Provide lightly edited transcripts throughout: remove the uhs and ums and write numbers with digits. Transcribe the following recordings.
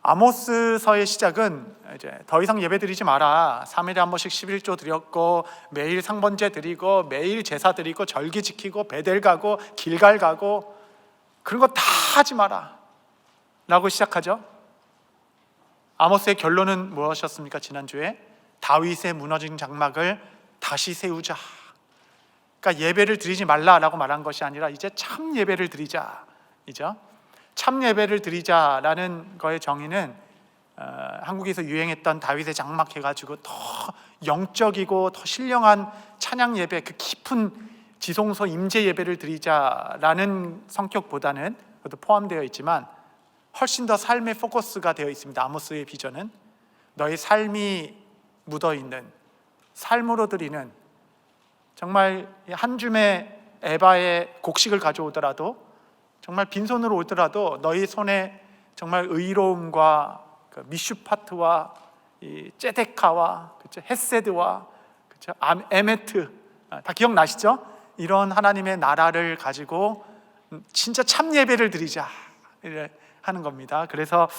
아모스서의 시작은 이제 더 이상 예배 드리지 마라, 3일에 한 번씩 11조 드렸고 매일 상번제 드리고 매일 제사 드리고 절기 지키고 베델 가고 길갈 가고 그런 거 다 하지 마라 라고 시작하죠. 아모스의 결론은 무엇이었습니까? 지난주에 다윗의 무너진 장막을 다시 세우자. 그러니까 예배를 드리지 말라라고 말한 것이 아니라 이제 참 예배를 드리자 이죠. 참 예배를 드리자라는 거의 정의는 한국에서 유행했던 다윗의 장막 해가지고 더 영적이고 더 신령한 찬양 예배, 그 깊은 지성소 임재 예배를 드리자라는 성격보다는 그것도 포함되어 있지만 훨씬 더 삶의 포커스가 되어 있습니다. 아모스의 비전은 너의 삶이 묻어있는, 삶으로 드리는, 정말 한 줌의 에바의 곡식을 가져오더라도, 정말 빈손으로 오더라도 너희 손에 정말 의로움과 그 미슈파트와 이 제데카와 그렇죠? 헤세드와 그렇죠? 에메트, 다 기억나시죠? 이런 하나님의 나라를 가지고 진짜 참 예배를 드리자 하는 겁니다. 그래서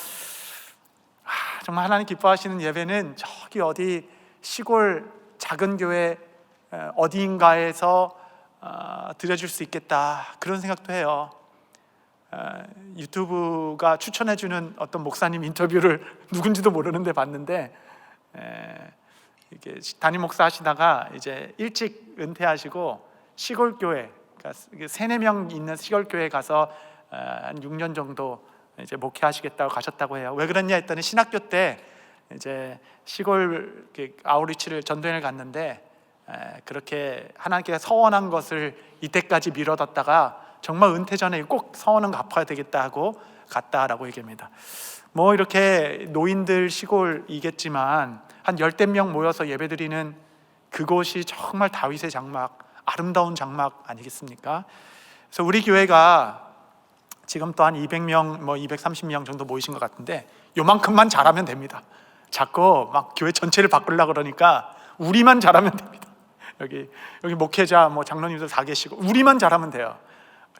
정말 하나님 기뻐하시는 예배는 저기 어디 시골 작은 교회 어디인가에서 드려줄 수 있겠다, 그런 생각도 해요. 유튜브가 추천해주는 어떤 목사님 인터뷰를 누군지도 모르는데 봤는데, 이게 담임 목사 하시다가 이제 일찍 은퇴하시고 시골 교회, 그러니까 3-4명 있는 시골 교회 가서 한 6년 정도 이제 목회하시겠다고 가셨다고 해요. 왜 그랬냐 했더니 신학교 때 이제 시골 아우리치를 전도연을 갔는데 그렇게 하나님께 서원한 것을 이때까지 미뤄뒀다가 정말 은퇴 전에 꼭 서원은 갚아야 되겠다 하고 갔다라고 얘기합니다. 뭐 이렇게 노인들 시골이겠지만 한 10명 모여서 예배드리는 그곳이 정말 다윗의 장막, 아름다운 장막 아니겠습니까? 그래서 우리 교회가 지금 또 한 200명, 230명 정도 모이신 것 같은데 요만큼만 잘하면 됩니다. 자꾸 막 교회 전체를 바꾸려고 그러니까 우리만 잘하면 됩니다. 여기 목회자, 장로님들 다 계시고 우리만 잘하면 돼요.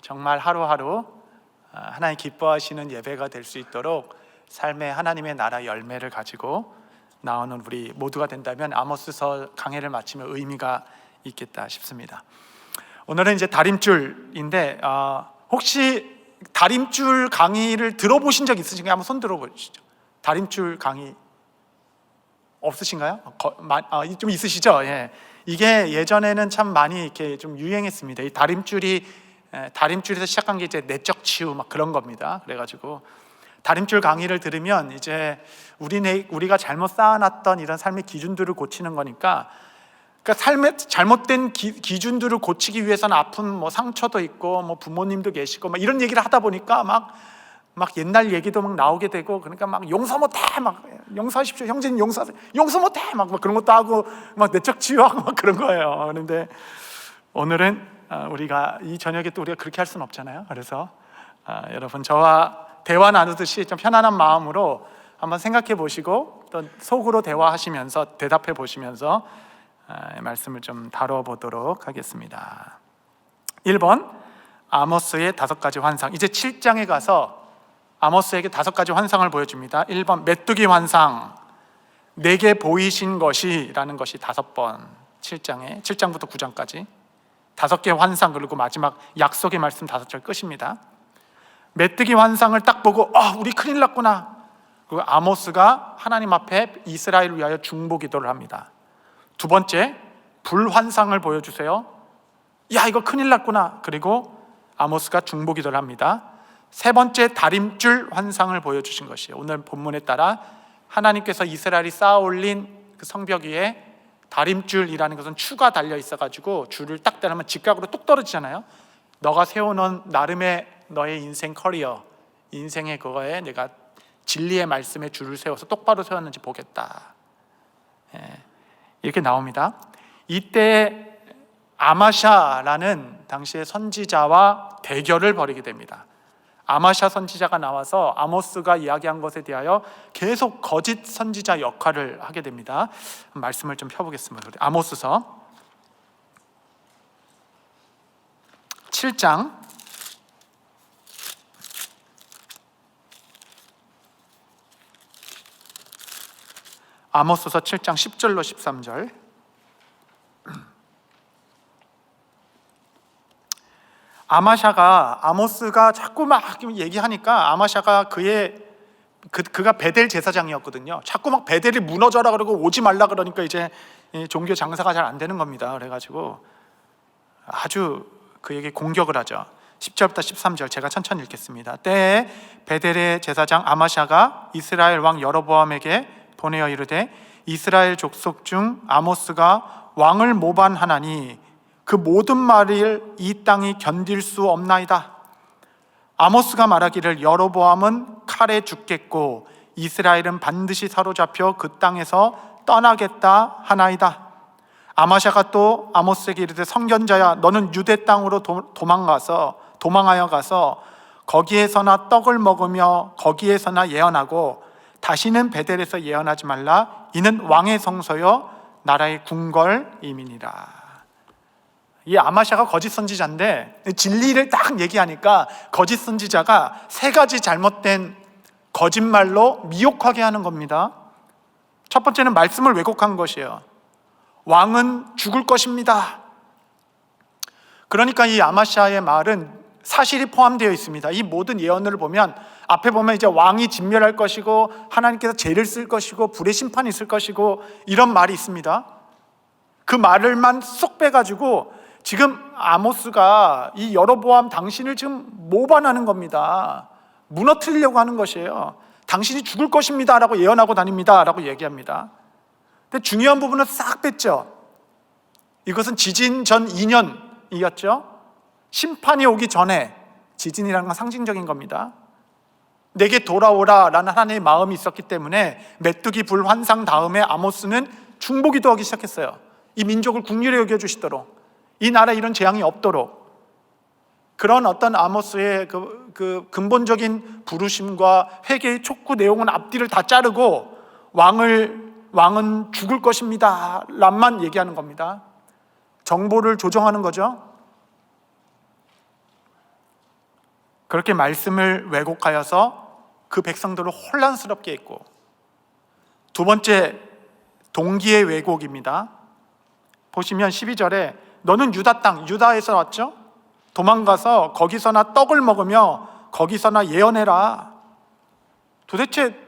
정말 하루하루 하나님 기뻐하시는 예배가 될 수 있도록 삶의 하나님의 나라 열매를 가지고 나오는 우리 모두가 된다면 아모스서 강해를 마치면 의미가 있겠다 싶습니다. 오늘은 이제 다림줄인데 혹시 다림줄 강의를 들어보신 적 있으신가요? 한번 손 들어보시죠. 다림줄 강의 없으신가요? 좀 있으시죠? 예. 이게 예전에는 참 많이 이렇게 좀 유행했습니다. 이 다림줄에서 시작한 게 이제 내적 치유 막 그런 겁니다. 그래가지고 다림줄 강의를 들으면 이제 우리가 잘못 쌓아놨던 이런 삶의 기준들을 고치는 거니까, 그러니까 삶의 잘못된 기준들을 고치기 위해서는 아픈 상처도 있고 부모님도 계시고 이런 얘기를 하다 보니까 막 옛날 얘기도 막 나오게 되고, 그러니까 막 용서 못해, 막 용서하십시오 형제님, 용서 못해, 막 그런 것도 하고 막 내적 치유하고 막 그런 거예요. 그런데 오늘은 우리가 이 저녁에 또 우리가 그렇게 할 수는 없잖아요. 그래서 여러분 저와 대화 나누듯이 좀 편안한 마음으로 한번 생각해 보시고 또 속으로 대화하시면서 대답해 보시면서 말씀을 좀 다뤄보도록 하겠습니다. 1번 아모스의 5가지 환상. 이제 7장에 가서 아모스에게 5가지 환상을 보여줍니다. 1번 메뚜기 환상, 내게 보이신 것이 라는 것이 5번, 7장부터 9장까지 5개 환상, 그리고 마지막 약속의 말씀 5절 끝입니다. 메뚜기 환상을 딱 보고 우리 큰일 났구나. 그리고 아모스가 하나님 앞에 이스라엘을 위하여 중보 기도를 합니다. 2번째, 불 환상을 보여주세요. 야, 이거 큰일 났구나. 그리고 아모스가 중보 기도를 합니다. 3번째, 다림줄 환상을 보여주신 것이에요. 오늘 본문에 따라 하나님께서 이스라엘이 쌓아 올린 그 성벽 위에 다림줄이라는 것은 추가 달려 있어가지고 줄을 딱 대면 직각으로 뚝 떨어지잖아요. 너가 세워놓은 나름의 너의 인생 커리어, 인생의 그거에 내가 진리의 말씀에 줄을 세워서 똑바로 세웠는지 보겠다. 이렇게 나옵니다. 이때 아마샤라는 당시의 선지자와 대결을 벌이게 됩니다. 아마샤 선지자가 나와서 아모스가 이야기한 것에 대하여 계속 거짓 선지자 역할을 하게 됩니다. 말씀을 좀 펴보겠습니다. 아모스서 7장 1 아모스서 7장 10절로 13절. 아모스가 자꾸 막 얘기하니까 아마샤가 그가 베델 제사장이었거든요. 자꾸 막 베델이 무너져라 그러고 오지 말라 그러니까 이제 종교 장사가 잘 안 되는 겁니다. 그래가지고 아주 그에게 공격을 하죠. 10절부터 13절 제가 천천히 읽겠습니다. 때에 베델의 제사장 아마샤가 이스라엘 왕 여로보암에게 보내어 이르되 이스라엘 족속 중 아모스가 왕을 모반하나니 그 모든 말을 이 땅이 견딜 수 없나이다. 아모스가 말하기를 여로보암은 칼에 죽겠고 이스라엘은 반드시 사로잡혀 그 땅에서 떠나겠다 하나이다. 아마샤가 또 아모스에게 이르되 선견자야 너는 유대 땅으로 도망하여 가서 거기에서나 떡을 먹으며 거기에서나 예언하고 다시는 베델에서 예언하지 말라. 이는 왕의 성소요 나라의 궁궐임이니라. 이 아마샤가 거짓 선지자인데 진리를 딱 얘기하니까 거짓 선지자가 세 가지 잘못된 거짓말로 미혹하게 하는 겁니다. 첫 번째는 말씀을 왜곡한 것이에요. 왕은 죽을 것입니다. 그러니까 이 아마샤의 말은 사실이 포함되어 있습니다. 이 모든 예언을 보면 앞에 보면 이제 왕이 진멸할 것이고 하나님께서 죄를 쓸 것이고 불의 심판이 있을 것이고 이런 말이 있습니다. 그 말을만 쏙 빼가지고 지금 아모스가 이 여로보암 당신을 지금 모반하는 겁니다. 무너뜨리려고 하는 것이에요. 당신이 죽을 것입니다 라고 예언하고 다닙니다 라고 얘기합니다. 근데 중요한 부분은 싹 뺐죠. 이것은 지진 전 2년이었죠. 심판이 오기 전에, 지진이라는 건 상징적인 겁니다. 내게 돌아오라 라는 하나님의 마음이 있었기 때문에 메뚜기 불 환상 다음에 아모스는 중보기도 하기 시작했어요. 이 민족을 긍휼히 여겨주시도록, 이 나라에 이런 재앙이 없도록. 그런 어떤 아모스의 그 근본적인 부르심과 회개의 촉구 내용은 앞뒤를 다 자르고 왕은 죽을 것입니다 란만 얘기하는 겁니다. 정보를 조정하는 거죠. 그렇게 말씀을 왜곡하여서 그 백성들을 혼란스럽게 했고, 두 번째 동기의 왜곡입니다. 보시면 12절에 너는 유다 땅, 유다에서 왔죠? 도망가서 거기서나 떡을 먹으며 거기서나 예언해라. 도대체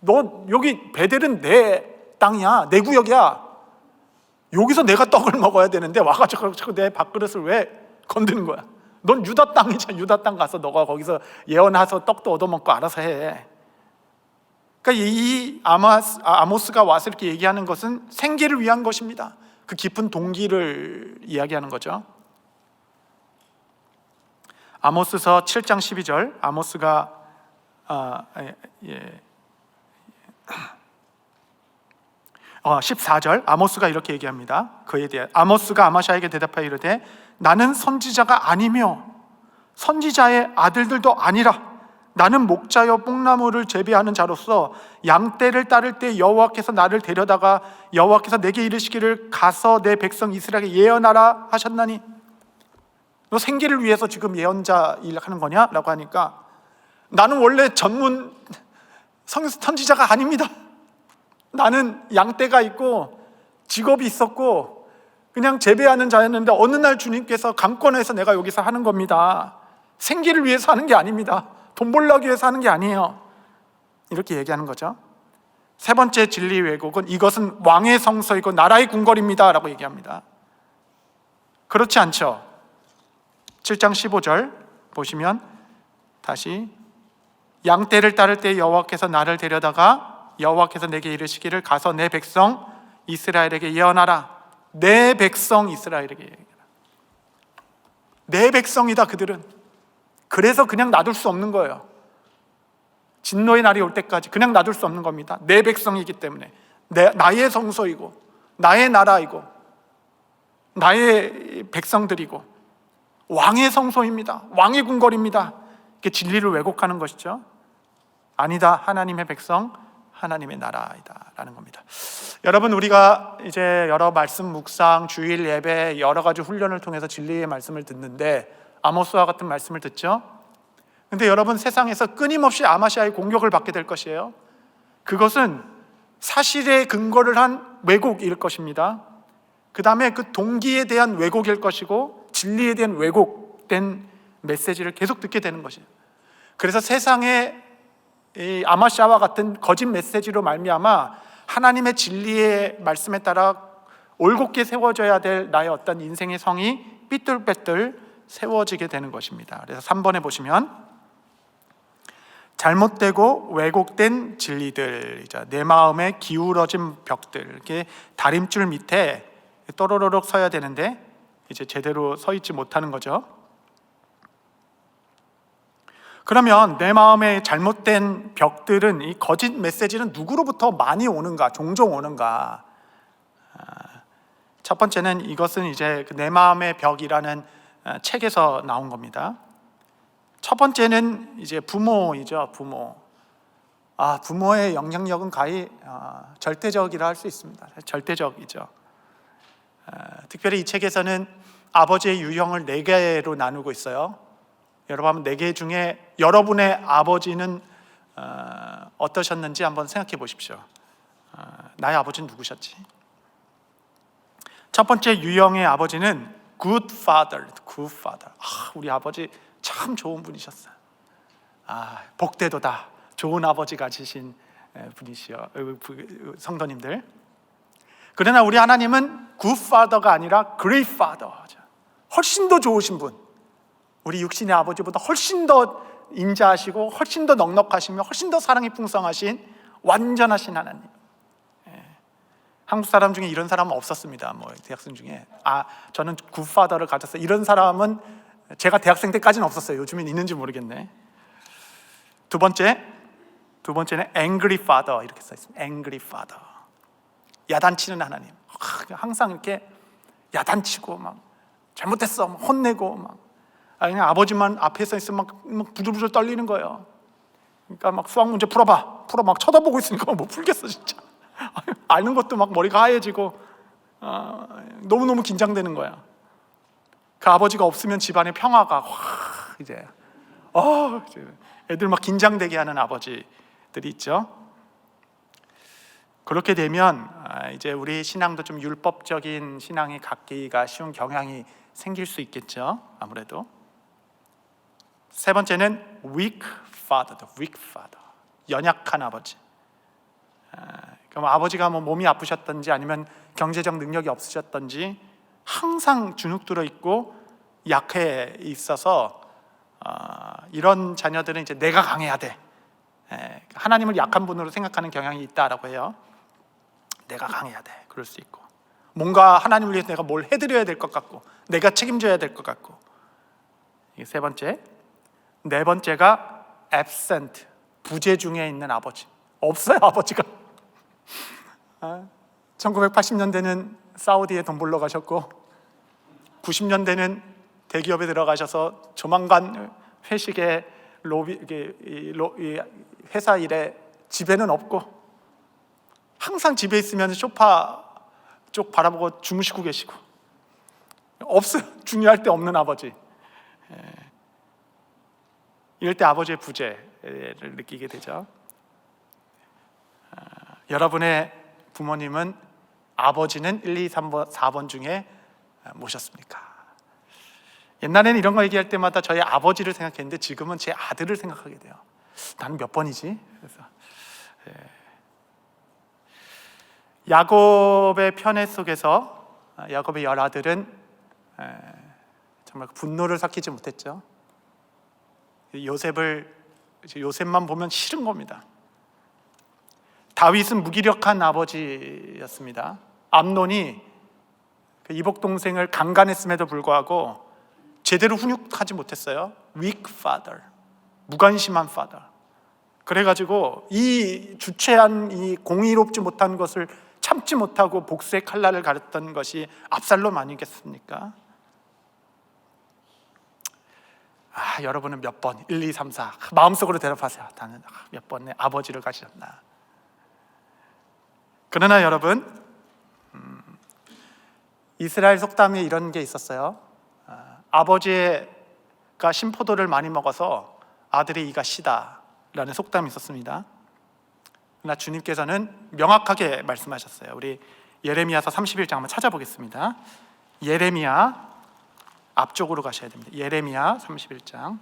너 여기 베델은 내 땅이야, 내 구역이야. 여기서 내가 떡을 먹어야 되는데 와가지고 내 밥그릇을 왜 건드는 거야? 넌 유다 땅이잖아. 유다 땅 가서 너가 거기서 예언해서 떡도 얻어먹고 알아서 해. 그러니까 이 아모스가 와서 이렇게 얘기하는 것은 생계를 위한 것입니다. 그 깊은 동기를 이야기하는 거죠. 아모스서 7장 12절, 아모스가 14절, 아모스가 이렇게 얘기합니다. 그에 대해 아모스가 아마샤에게 대답하여 이르되 나는 선지자가 아니며 선지자의 아들들도 아니라 나는 목자여 뽕나무를 재배하는 자로서 양떼를 따를 때 여호와께서 나를 데려다가 여호와께서 내게 이르시기를 가서 내 백성 이스라엘에게 예언하라 하셨나니 너 생계를 위해서 지금 예언자 일 하는 거냐? 라고 하니까 나는 원래 전문 선지자가 아닙니다. 나는 양떼가 있고 직업이 있었고 그냥 재배하는 자였는데 어느 날 주님께서 강권해서 내가 여기서 하는 겁니다. 생계를 위해서 하는 게 아닙니다. 돈 벌려기 위해서 하는 게 아니에요. 이렇게 얘기하는 거죠. 세 번째 진리 왜곡은 이것은 왕의 성소이고 나라의 궁궐입니다 라고 얘기합니다. 그렇지 않죠. 7장 15절 보시면 다시 양떼를 따를 때 여호와께서 나를 데려다가 여호와께서 내게 이르시기를 가서 내 백성 이스라엘에게 예언하라. 내 백성 이스라엘에게 예언하라. 내 백성이다 그들은. 그래서 그냥 놔둘 수 없는 거예요. 진노의 날이 올 때까지 그냥 놔둘 수 없는 겁니다. 내 백성이기 때문에 나의 성소이고 나의 나라이고 나의 백성들이고 왕의 성소입니다. 왕의 궁궐입니다. 이게 진리를 왜곡하는 것이죠. 아니다. 하나님의 백성, 하나님의 나라이다 라는 겁니다. 여러분, 우리가 이제 여러 말씀 묵상, 주일 예배, 여러 가지 훈련을 통해서 진리의 말씀을 듣는데 아모스와 같은 말씀을 듣죠. 근데 여러분, 세상에서 끊임없이 아마샤의 공격을 받게 될 것이에요. 그것은 사실에 근거를 한 왜곡일 것입니다. 그 다음에 그 동기에 대한 왜곡일 것이고 진리에 대한 왜곡된 메시지를 계속 듣게 되는 것이에요. 그래서 세상에 이 아마샤와 같은 거짓 메시지로 말미암아 하나님의 진리의 말씀에 따라 올곧게 세워져야 될 나의 어떤 인생의 성이 삐뚤빼뚤 세워지게 되는 것입니다. 그래서 3번에 보시면 잘못되고 왜곡된 진리들, 내 마음에 기울어진 벽들, 이렇게 다림줄 밑에 또로로록 서야 되는데 이제 제대로 서 있지 못하는 거죠. 그러면 내 마음에 잘못된 벽들은, 이 거짓 메시지는 누구로부터 많이 오는가, 종종 오는가? 첫 번째는 이것은 이제 내 마음의 벽이라는 책에서 나온 겁니다. 첫 번째는 이제 부모이죠. 부모의 영향력은 거의 절대적이라 할 수 있습니다. 절대적이죠. 특별히 이 책에서는 아버지의 유형을 4개로 나누고 있어요. 여러분, 4개 중에 여러분의 아버지는 어떠셨는지 한번 생각해 보십시오. 나의 아버지는 누구셨지? 첫 번째 유형의 아버지는 good father. 우리 아버지 참 좋은 분이셨어요. 복되도다. 좋은 아버지 가지신 분이시여, 성도님들. 그러나 우리 하나님은 good father가 아니라 great father, 훨씬 더 좋으신 분, 우리 육신의 아버지보다 훨씬 더 인자하시고 훨씬 더 넉넉하시며 훨씬 더 사랑이 풍성하신 완전하신 하나님. 한국 사람 중에 이런 사람은 없었습니다. 대학생 중에 저는 굿파더를 가졌어요, 이런 사람은 제가 대학생 때까지는 없었어요. 요즘엔 있는지 모르겠네. 두 번째는 angry father, 이렇게 써 있습니다. angry father, 야단치는 하나님. 항상 이렇게 야단치고 막 잘못했어 막 혼내고 그냥 아버지만 앞에 서 있으면 막 부들부들 떨리는 거예요. 그러니까 막 수학 문제 풀어 막 쳐다보고 있으니까 못 풀겠어 진짜. 아는 것도 막 머리가 하얘지고 너무너무 긴장되는 거야. 그 아버지가 없으면 집안의 평화가 이제 애들 막 긴장되게 하는 아버지들이 있죠. 그렇게 되면 이제 우리 신앙도 좀 율법적인 신앙이 갖기가 쉬운 경향이 생길 수 있겠죠. 아무래도. 세 번째는 weak father, 연약한 아버지. 그럼 아버지가 몸이 아프셨던지 아니면 경제적 능력이 없으셨던지 항상 주눅들어 있고 약해 있어서 이런 자녀들은 이제 내가 강해야 돼. 하나님을 약한 분으로 생각하는 경향이 있다라고 해요. 내가 강해야 돼. 그럴 수 있고, 뭔가 하나님을 위해서 내가 뭘 해드려야 될 것 같고, 내가 책임져야 될 것 같고. 이게 세 번째. 네 번째가 absent, 부재 중에 있는 아버지. 없어요, 아버지가. 1980년대는 사우디에 돈 벌러 가셨고 90년대는 대기업에 들어가셔서 조만간 회식에 회사 일에 집에는 없고 항상 집에 있으면 소파 쪽 바라보고 주무시고 계시고, 없어요. 중요할 때 없는 아버지. 이럴 때 아버지의 부재를 느끼게 되죠. 여러분의 부모님은 아버지는 1, 2, 3번, 4번 중에 모셨습니까? 옛날에는 이런 거 얘기할 때마다 저희 아버지를 생각했는데 지금은 제 아들을 생각하게 돼요. 나는 몇 번이지? 그래서 야곱의 편애 속에서 야곱의 10아들은 정말 분노를 삭히지 못했죠. 요셉만 보면 싫은 겁니다. 다윗은 무기력한 아버지였습니다. 암논이 이복 동생을 강간했음에도 불구하고 제대로 훈육하지 못했어요. weak father, 무관심한 father. 그래가지고 이 주체한 이 공의롭지 못한 것을 참지 못하고 복수의 칼날을 가렸던 것이 압살롬 아니겠습니까? 여러분은 몇 번? 1, 2, 3, 4 마음속으로 대답하세요. 나는 몇 번의 아버지를 가지셨나? 그러나 여러분, 이스라엘 속담에 이런 게 있었어요. 아버지가 신포도를 많이 먹어서 아들의 이가 시다 라는 속담이 있었습니다. 그러나 주님께서는 명확하게 말씀하셨어요. 우리 예레미야서 31장 한번 찾아보겠습니다. 예레미야 앞쪽으로 가셔야 됩니다. 예레미야 31장.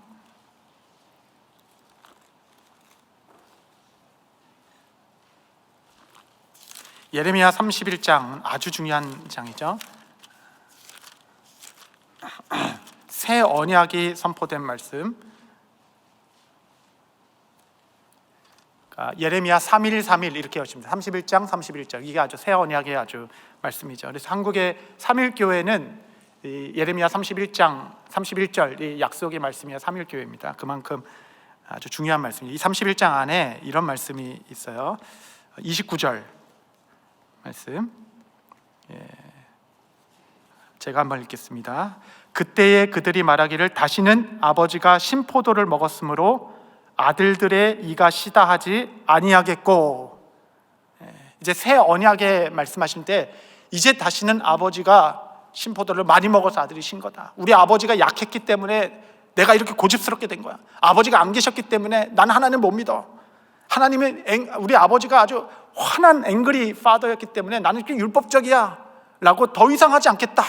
예레미야 31장 아주 중요한 장이죠. 새 언약이 선포된 말씀. 예레미야 3.1 이렇게 하십니다. 31장 31절 이게 아주 새 언약의 아주 말씀이죠. 그래서 한국의 3.1교회는 예레미야 31장 31절 이 약속의 말씀이야 3.1교회입니다. 그만큼 아주 중요한 말씀이에요. 이 31장 안에 이런 말씀이 있어요. 29절 말씀, 제가 한번 읽겠습니다. 그때에 그들이 말하기를 다시는 아버지가 신포도를 먹었으므로 아들들의 이가 시다 하지 아니하겠고. 이제 새 언약에 말씀하실 때 이제 다시는 아버지가 신포도를 많이 먹어서 아들이 신 거다. 우리 아버지가 약했기 때문에 내가 이렇게 고집스럽게 된 거야. 아버지가 안 계셨기 때문에 난 하나님 못 믿어. 하나님은 우리 아버지가 아주 환한 앵그리 파더였기 때문에 나는 이렇게 율법적이야 라고 더 이상 하지 않겠다.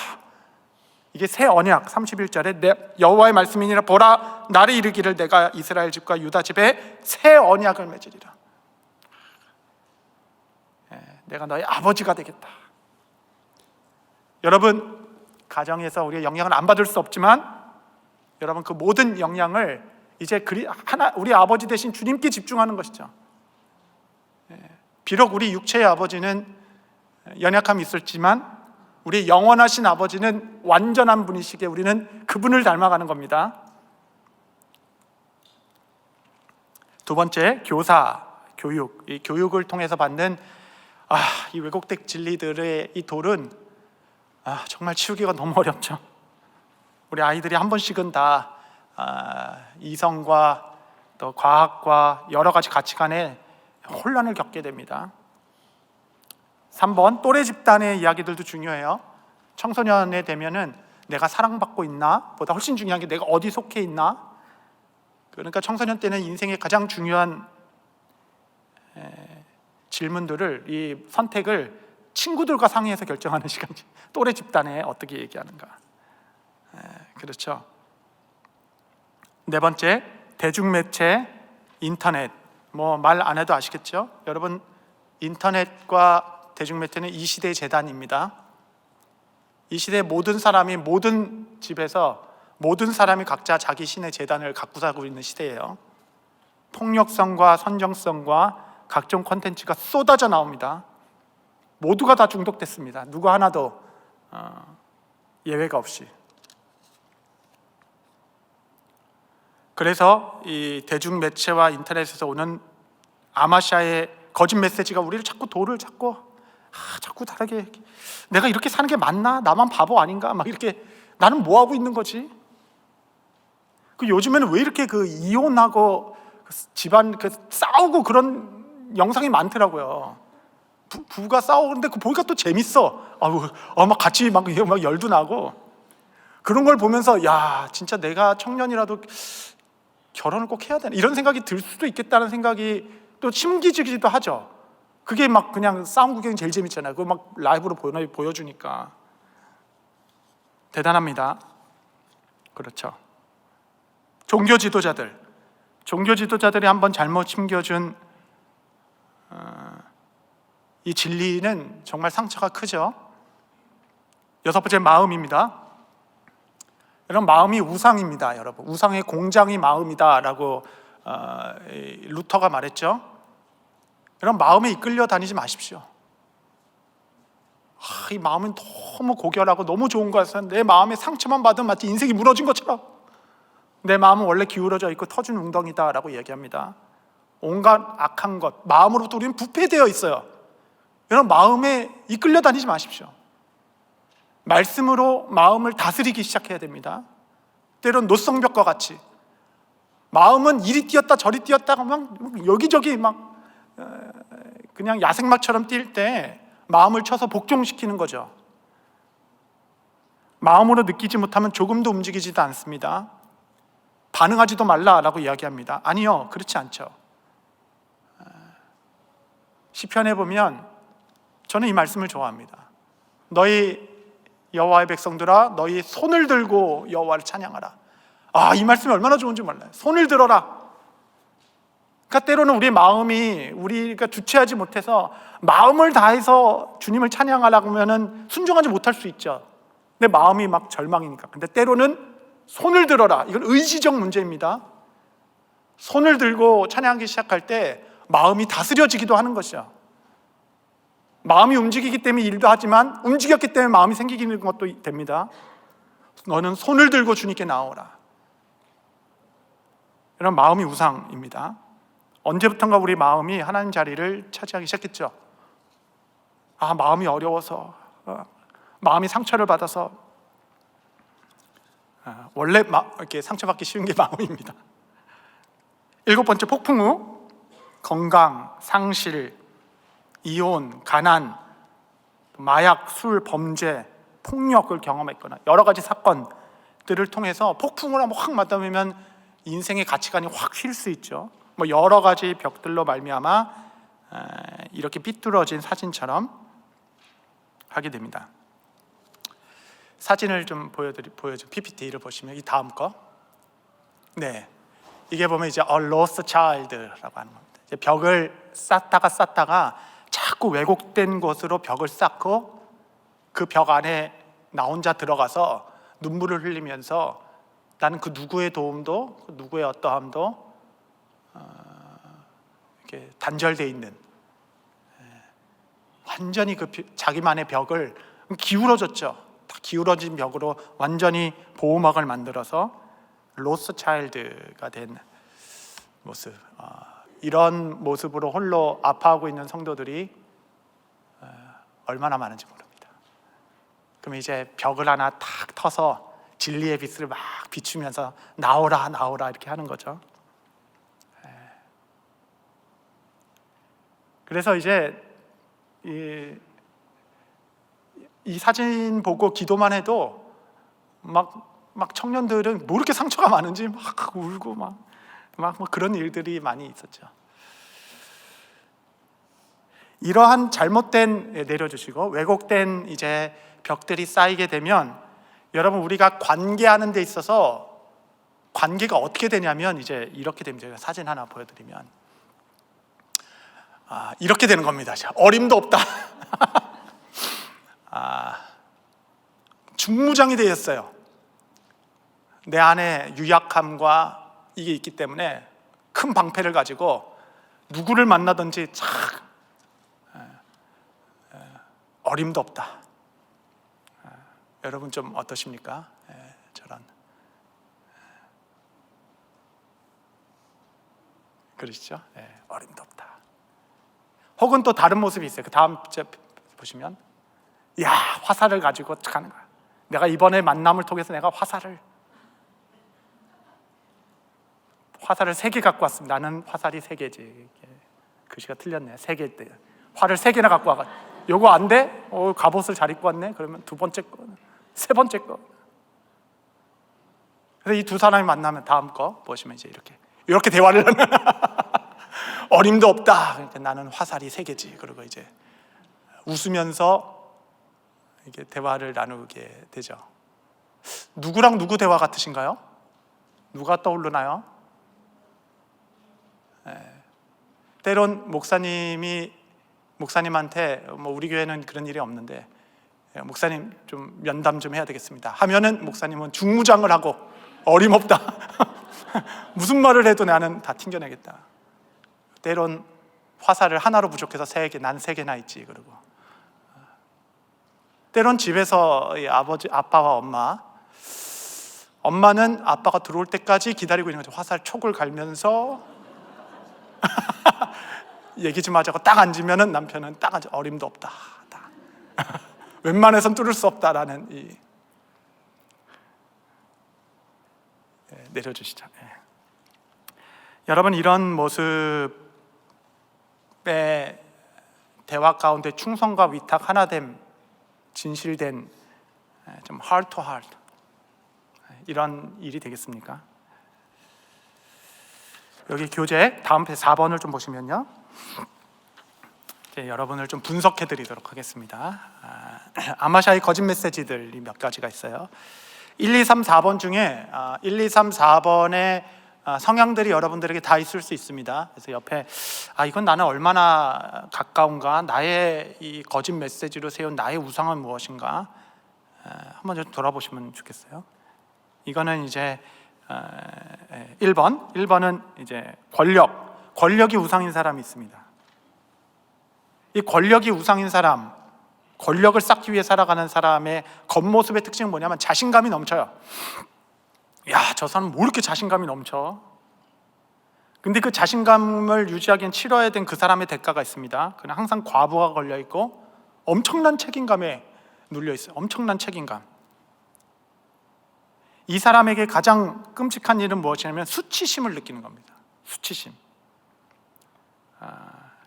이게 새 언약 31절에 내 여호와의 말씀이니라. 보라 나를 이르기를 내가 이스라엘 집과 유다 집에 새 언약을 맺으리라. 내가 너의 아버지가 되겠다. 여러분 가정에서 우리의 영향을 안 받을 수 없지만 여러분 그 모든 영향을 이제 우리 아버지 대신 주님께 집중하는 것이죠. 비록 우리 육체의 아버지는 연약함이 있었지만 우리 영원하신 아버지는 완전한 분이시기에 우리는 그분을 닮아가는 겁니다. 두 번째, 교육. 이 교육을 통해서 받는 이 왜곡된 진리들의 이 돌은 정말 치우기가 너무 어렵죠. 우리 아이들이 한 번씩은 다 이성과 또 과학과 여러 가지 가치관에 혼란을 겪게 됩니다. 3번, 또래 집단의 이야기들도 중요해요. 청소년에 되면은 내가 사랑받고 있나 보다 훨씬 중요한 게 내가 어디 속해 있나. 그러니까 청소년 때는 인생의 가장 중요한 질문들을, 이 선택을 친구들과 상의해서 결정하는 시간이지. 또래 집단에 어떻게 얘기하는가. 그렇죠. 네 번째, 대중매체, 인터넷. 말 안 해도 아시겠죠? 여러분, 인터넷과 대중매체는 이 시대의 재단입니다. 이 시대의 모든 사람이 모든 집에서 모든 사람이 각자 자기 신의 재단을 갖고 살고 있는 시대예요. 폭력성과 선정성과 각종 콘텐츠가 쏟아져 나옵니다. 모두가 다 중독됐습니다. 누구 하나도 예외가 없이. 그래서 이 대중매체와 인터넷에서 오는 아마샤의 거짓 메시지가 우리를 자꾸 다르게, 내가 이렇게 사는 게 맞나? 나만 바보 아닌가? 막 이렇게 나는 뭐 하고 있는 거지? 요즘에는 왜 이렇게 이혼하고 집안 싸우고 그런 영상이 많더라고요. 부부가 싸우는데 보니까 또 재밌어. 막 같이 막 열도 나고 그런 걸 보면서 진짜 내가 청년이라도 결혼을 꼭 해야 되나 이런 생각이 들 수도 있겠다는 생각이 또 심기지기도 하죠. 그게 막 그냥 싸움 구경이 제일 재밌잖아요. 그거 막 라이브로 보여주니까 대단합니다. 그렇죠. 종교 지도자들이 한번 잘못 심겨준 이 진리는 정말 상처가 크죠. 여섯 번째, 마음입니다. 여러분, 마음이 우상입니다. 여러분, 우상의 공장이 마음이다라고 루터가 말했죠. 여러분, 마음에 이끌려 다니지 마십시오. 이 마음은 너무 고결하고 너무 좋은 거라서 내 마음에 상처만 받으면 마치 인생이 무너진 것처럼 내 마음은 원래 기울어져 있고 터진 웅덩이다라고 얘기합니다. 온갖 악한 것, 마음으로부터 우리는 부패되어 있어요. 여러분, 마음에 이끌려 다니지 마십시오. 말씀으로 마음을 다스리기 시작해야 됩니다. 때론 노성벽과 같이 마음은 이리 뛰었다 저리 뛰었다가 막 여기저기 막 그냥 야생마처럼 뛸 때 마음을 쳐서 복종시키는 거죠. 마음으로 느끼지 못하면 조금도 움직이지도 않습니다. 반응하지도 말라라고 이야기합니다. 아니요, 그렇지 않죠. 시편에 보면 저는 이 말씀을 좋아합니다. 너희 여호와의 백성들아, 너희 손을 들고 여호와를 찬양하라. 이 말씀이 얼마나 좋은지 몰라요. 손을 들어라. 그러니까 때로는 우리의 마음이 우리가 주체하지 못해서 마음을 다해서 주님을 찬양하려고 하면은 순종하지 못할 수 있죠. 내 마음이 막 절망이니까. 근데 때로는 손을 들어라. 이건 의지적 문제입니다. 손을 들고 찬양하기 시작할 때 마음이 다스려지기도 하는 것이죠. 마음이 움직이기 때문에 일도 하지만 움직였기 때문에 마음이 생기는 것도 됩니다. 너는 손을 들고 주님께 나오라. 이런 마음이 우상입니다. 언제부턴가 우리 마음이 하나님 자리를 차지하기 시작했죠. 마음이 어려워서, 마음이 상처를 받아서, 원래 이렇게 상처받기 쉬운 게 마음입니다. 7번째, 폭풍 후 건강, 상실, 이혼, 가난, 마약, 술, 범죄, 폭력을 경험했거나 여러 가지 사건들을 통해서 폭풍을 한번 확 맞닿으면 인생의 가치관이 확 휠 수 있죠. 여러 가지 벽들로 말미암아 이렇게 삐뚤어진 사진처럼 하게 됩니다. 사진을 좀 보여줘. PPT를 보시면 이 다음 거. 네, 이게 보면 이제 A Lost Child라고 하는 겁니다. 이제 벽을 쌓다가 자꾸 왜곡된 곳으로 벽을 쌓고 그 벽 안에 나 혼자 들어가서 눈물을 흘리면서 나는 그 누구의 도움도, 그 누구의 어떠함도 이렇게 단절되어 있는, 완전히 그 자기만의 벽을 기울어졌죠. 다 기울어진 벽으로 완전히 보호막을 만들어서 로스트 차일드가 된 모습. 이런 모습으로 홀로 아파하고 있는 성도들이 얼마나 많은지 모릅니다. 그럼 이제 벽을 하나 탁 터서 진리의 빛을 막 비추면서 나오라 이렇게 하는 거죠. 그래서 이제 이 사진 보고 기도만 해도 막 청년들은 뭐 이렇게 상처가 많은지 막 울고 막 그런 일들이 많이 있었죠. 이러한 잘못된, 내려주시고 왜곡된 이제 벽들이 쌓이게 되면 여러분, 우리가 관계하는 데 있어서 관계가 어떻게 되냐면 이제 이렇게 됩니다. 제가 사진 하나 보여드리면 이렇게 되는 겁니다. 어림도 없다. 중무장이 되었어요. 내 안에 유약함과 이게 있기 때문에 큰 방패를 가지고 누구를 만나든지 어림도 없다. 여러분 좀 어떠십니까? 저런, 그러시죠? 어림도 없다. 혹은 또 다른 모습이 있어요. 그 다음 보시면 화살을 가지고 가는 거야. 내가 이번에 만남을 통해서 내가 화살을 3개 갖고 왔습니다. 나는 화살이 3개지. 글씨가 틀렸네. 3개. 활을 3개나 갖고 와가. 요거 안 돼? 갑옷을 잘 입고 왔네. 그러면 2번째 거, 3번째 거. 그래서 이 두 사람이 만나면 다음 거 보시면 이제 이렇게 대화를 하는. 어림도 없다. 그러니까 나는 화살이 3개지. 그리고 이제 웃으면서 이렇게 대화를 나누게 되죠. 누구랑 누구 대화 같으신가요? 누가 떠오르나요? 때론 목사님한테 우리 교회는 그런 일이 없는데 목사님 좀 면담 좀 해야 되겠습니다 하면은 목사님은 중무장을 하고 어림없다. 무슨 말을 해도 나는 다 튕겨내겠다. 때론 화살을 하나로 부족해서 3개, 난 3개나 있지. 그러고 때론 집에서 아빠와 엄마는 아빠가 들어올 때까지 기다리고 있는 거죠. 화살 촉을 갈면서 얘기 좀 하자고 딱 앉으면은 남편은 딱 앉아. 어림도 없다. 웬만해선 뚫을 수 없다라는 내려주시죠. 여러분, 이런 모습의 대화 가운데 충성과 위탁 하나됨, 진실된 좀 heart to heart 이런 일이 되겠습니까? 여기 교재 다음 페이지 4번을 좀 보시면요. 이제 여러분을 좀 분석해 드리도록 하겠습니다. 아마샤의 거짓 메시지들이 몇 가지가 있어요. 1, 2, 3, 4번 중에 1, 2, 3, 4번의 성향들이 여러분들에게 다 있을 수 있습니다. 그래서 옆에 이건 나는 얼마나 가까운가, 나의 이 거짓 메시지로 세운 나의 우상은 무엇인가, 한번 좀 돌아보시면 좋겠어요. 이거는 이제 1번은 이제 권력이 우상인 사람이 있습니다. 이 권력이 우상인 사람, 권력을 쌓기 위해 살아가는 사람의 겉모습의 특징은 뭐냐면 자신감이 넘쳐요. 야, 저 사람 뭐 이렇게 자신감이 넘쳐? 근데 그 자신감을 유지하기엔 치러야 된 그 사람의 대가가 있습니다. 그는 항상 과부하 걸려 있고 엄청난 책임감에 눌려 있어요. 엄청난 책임감. 이 사람에게 가장 끔찍한 일은 무엇이냐면 수치심을 느끼는 겁니다. 수치심.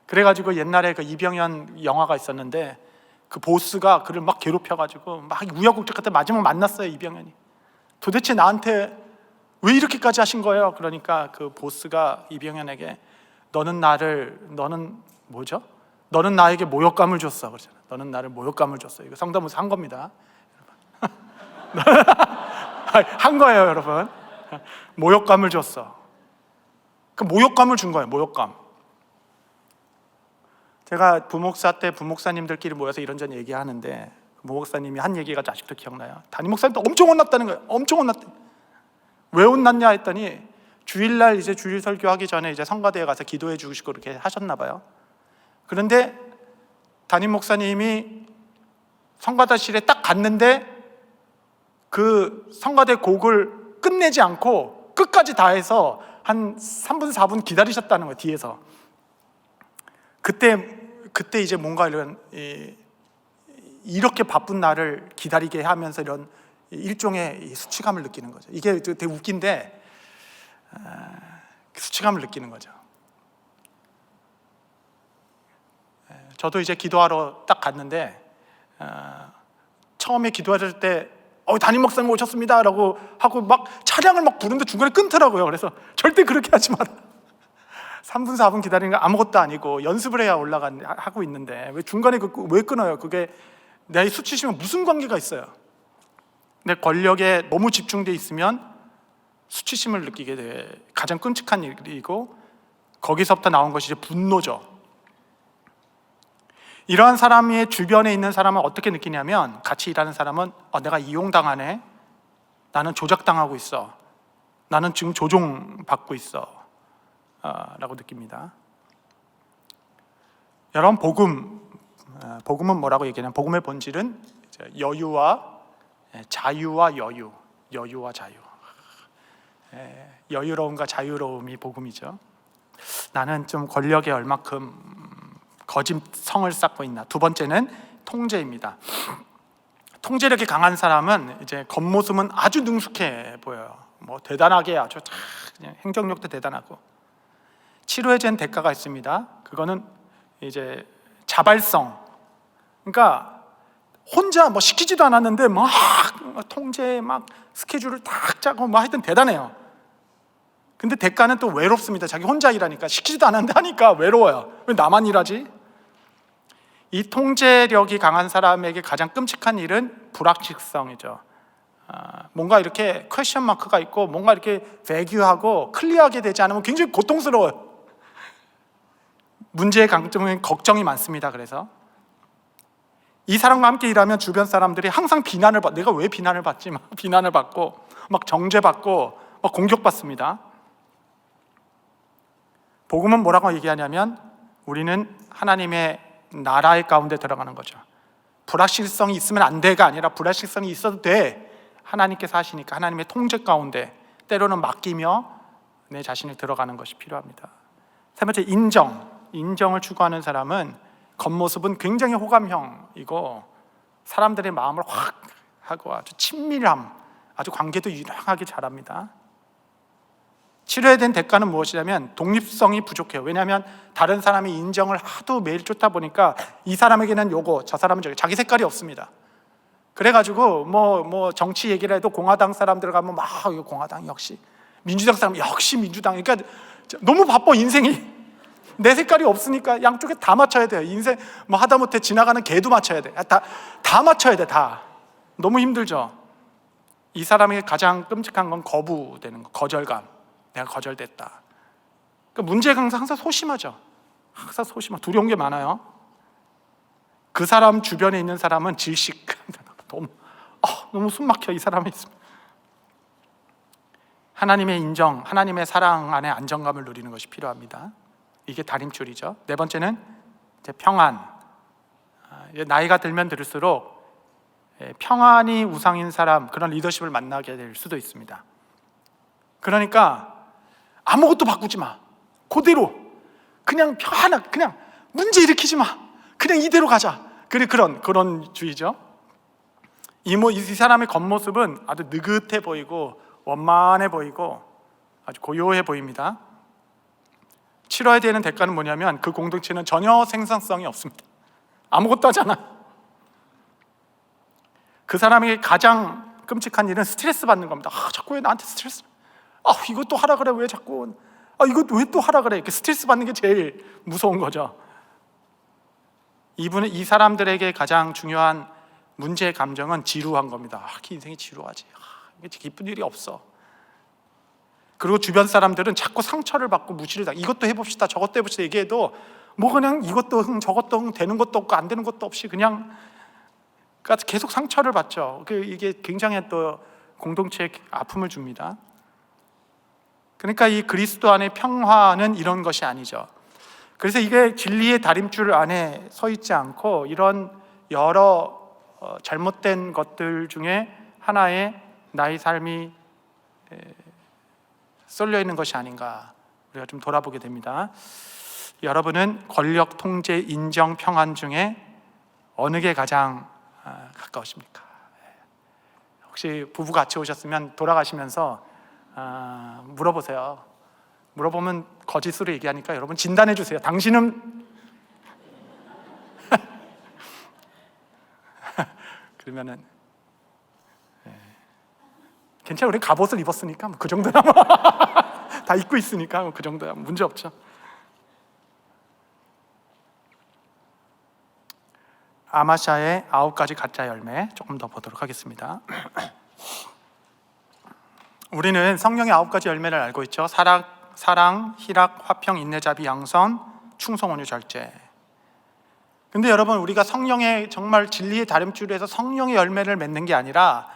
그래가지고 옛날에 그 이병현 영화가 있었는데 그 보스가 그를 막 괴롭혀가지고 막 우여곡절 끝에 마지막 만났어요. 이병현이. 도대체 나한테 왜 이렇게까지 하신 거예요? 그러니까 그 보스가 이병현에게 너는 나에게 모욕감을 줬어. 그러잖아. 너는 나를 모욕감을 줬어. 이거 성대모사 한 겁니다. 한 거예요, 여러분. 모욕감을 줬어. 그 모욕감을 준 거예요. 모욕감. 제가 부목사 때 부목사님들끼리 모여서 이런저런 얘기하는데 부목사님이 한 얘기가 아직도 기억나요. 담임 목사님도 엄청 혼났다는 거예요. 엄청 혼났대. 왜 혼났냐 했더니 주일날 이제 주일 설교하기 전에 이제 성가대에 가서 기도해 주시고 그렇게 하셨나 봐요. 그런데 담임 목사님이 성가대실에 딱 갔는데 그 성가대 곡을 끝내지 않고 끝까지 다 해서 한 3분 4분 기다리셨다는 거예요. 뒤에서. 그때 이제 뭔가 이렇게 바쁜 나를 기다리게 하면서 이런 일종의 수치감을 느끼는 거죠. 이게 되게 웃긴데 수치감을 느끼는 거죠. 저도 이제 기도하러 딱 갔는데 처음에 기도할 때 담임 목사님 오셨습니다 라고 하고 막 차량을 막 부르는데 중간에 끊더라고요. 그래서 절대 그렇게 하지 마라. 3분 4분 기다리는 거 아무것도 아니고 연습을 해야 하고 있는데 왜 중간에 왜 끊어요? 그게 내 수치심은 무슨 관계가 있어요? 내 권력에 너무 집중돼 있으면 수치심을 느끼게 돼. 가장 끔찍한 일이고 거기서부터 나온 것이 이제 분노죠. 이러한 사람의 주변에 있는 사람은 어떻게 느끼냐면 같이 일하는 사람은 내가 이용당하네. 나는 조작당하고 있어. 나는 지금 조종받고 있어. 라고 느낍니다. 여러분 복음은 뭐라고 얘기하냐면 복음의 본질은 자유와 자유. 여유로움과 자유로움이 복음이죠. 나는 좀 권력에 얼마큼 거짓 성을 쌓고 있나. 두 번째는 통제입니다. 통제력이 강한 사람은 이제 겉모습은 아주 능숙해 보여요. 뭐 대단하게 아주 그냥 행정력도 대단하고. 치료해야 되는 대가가 있습니다. 그거는 이제 자발성. 그러니까 혼자 뭐 시키지도 않았는데 막 통제 막 스케줄을 딱 짜고 뭐 하여튼 대단해요. 근데 대가는 또 외롭습니다. 자기 혼자 일하니까 시키지도 않았는데 하니까 외로워요. 왜 나만 일하지? 이 통제력이 강한 사람에게 가장 끔찍한 일은 불확실성이죠. 뭔가 이렇게 퀘션 마크가 있고 뭔가 이렇게 배규하고 클리어하게 되지 않으면 굉장히 고통스러워요. 문제의 강점은 걱정이 많습니다. 그래서 이 사람과 함께 일하면 주변 사람들이 항상 내가 왜 비난을 받지? 막 비난을 받고 막 정죄받고 막 공격받습니다. 복음은 뭐라고 얘기하냐면 우리는 하나님의 나라의 가운데 들어가는 거죠. 불확실성이 있으면 안 돼가 아니라 불확실성이 있어도 돼. 하나님께서 하시니까 하나님의 통제 가운데 때로는 맡기며 내 자신을 들어가는 것이 필요합니다. 세 번째, 인정을 추구하는 사람은 겉모습은 굉장히 호감형이고 사람들의 마음을 확 하고 아주 친밀함, 아주 관계도 유명하게 잘합니다. 치료해야 된 대가는 무엇이냐면 독립성이 부족해요. 왜냐하면 다른 사람의 인정을 하도 매일 쫓다 보니까 이 사람에게는 요거, 저 사람은 저거, 자기 색깔이 없습니다. 그래가지고 뭐 정치 얘기를 해도 공화당 사람들 가면 막 공화당 역시, 민주당 사람 역시 민주당. 그러니까 너무 바빠 인생이. 내 색깔이 없으니까 양쪽에 다 맞춰야 돼요. 인생 뭐 하다못해 지나가는 개도 맞춰야 돼. 다 맞춰야 돼. 다. 너무 힘들죠. 이 사람에게 가장 끔찍한 건 거부되는 거, 거절감. 내가 거절됐다. 그러니까 문제가 항상 소심하죠. 항상 소심하고 두려운 게 많아요. 그 사람 주변에 있는 사람은 질식. 너무 숨 막혀, 이 사람이 있으면. 하나님의 인정, 하나님의 사랑 안에 안정감을 누리는 것이 필요합니다. 이게 다림줄이죠. 네 번째는 이제 평안. 나이가 들면 들수록 평안이 우상인 사람, 그런 리더십을 만나게 될 수도 있습니다. 그러니까 아무것도 바꾸지 마. 그대로 그냥 그냥 문제 일으키지 마. 그냥 이대로 가자. 그런 주의죠. 이 사람의 겉모습은 아주 느긋해 보이고 원만해 보이고 아주 고요해 보입니다. 치러야 되는 대가는 뭐냐면 그 공동체는 전혀 생산성이 없습니다. 아무것도 하잖아. 그 사람에게 가장 끔찍한 일은 스트레스 받는 겁니다. 자꾸 왜 나한테 스트레스? 이것도 하라 그래. 왜 자꾸? 이것 왜 또 하라 그래? 이렇게 스트레스 받는 게 제일 무서운 거죠. 이 사람들에게 가장 중요한 문제의 감정은 지루한 겁니다. 인생이 지루하지. 이게 기쁜 일이 없어. 그리고 주변 사람들은 자꾸 상처를 받고 무시를 당해. 이것도 해봅시다, 저것도 해봅시다 얘기해도 뭐 그냥 이것도 저것도 되는 것도 없고 안 되는 것도 없이 그냥 계속 상처를 받죠. 이게 굉장히 또 공동체에 아픔을 줍니다. 그러니까 이 그리스도 안의 평화는 이런 것이 아니죠. 그래서 이게 진리의 다림줄 안에 서 있지 않고 이런 여러 잘못된 것들 중에 하나의 나의 삶이 쏠려 있는 것이 아닌가 우리가 좀 돌아보게 됩니다. 여러분은 권력, 통제, 인정, 평안 중에 어느 게 가장 가까우십니까? 혹시 부부 같이 오셨으면 돌아가시면서 물어보세요. 물어보면 거짓으로 얘기하니까 여러분 진단해 주세요. 당신은 그러면은 괜찮아. 우리 갑옷을 입었으니까 그 정도야. 다 입고 있으니까 그 정도야. 문제 없죠. 아마샤의 9가지 가짜 열매 조금 더 보도록 하겠습니다. 우리는 성령의 9가지 열매를 알고 있죠. 사랑, 희락, 화평, 인내, 자비, 양선, 충성, 온유, 절제. 근데 여러분, 우리가 성령의 정말 진리의 다림줄에서 성령의 열매를 맺는 게 아니라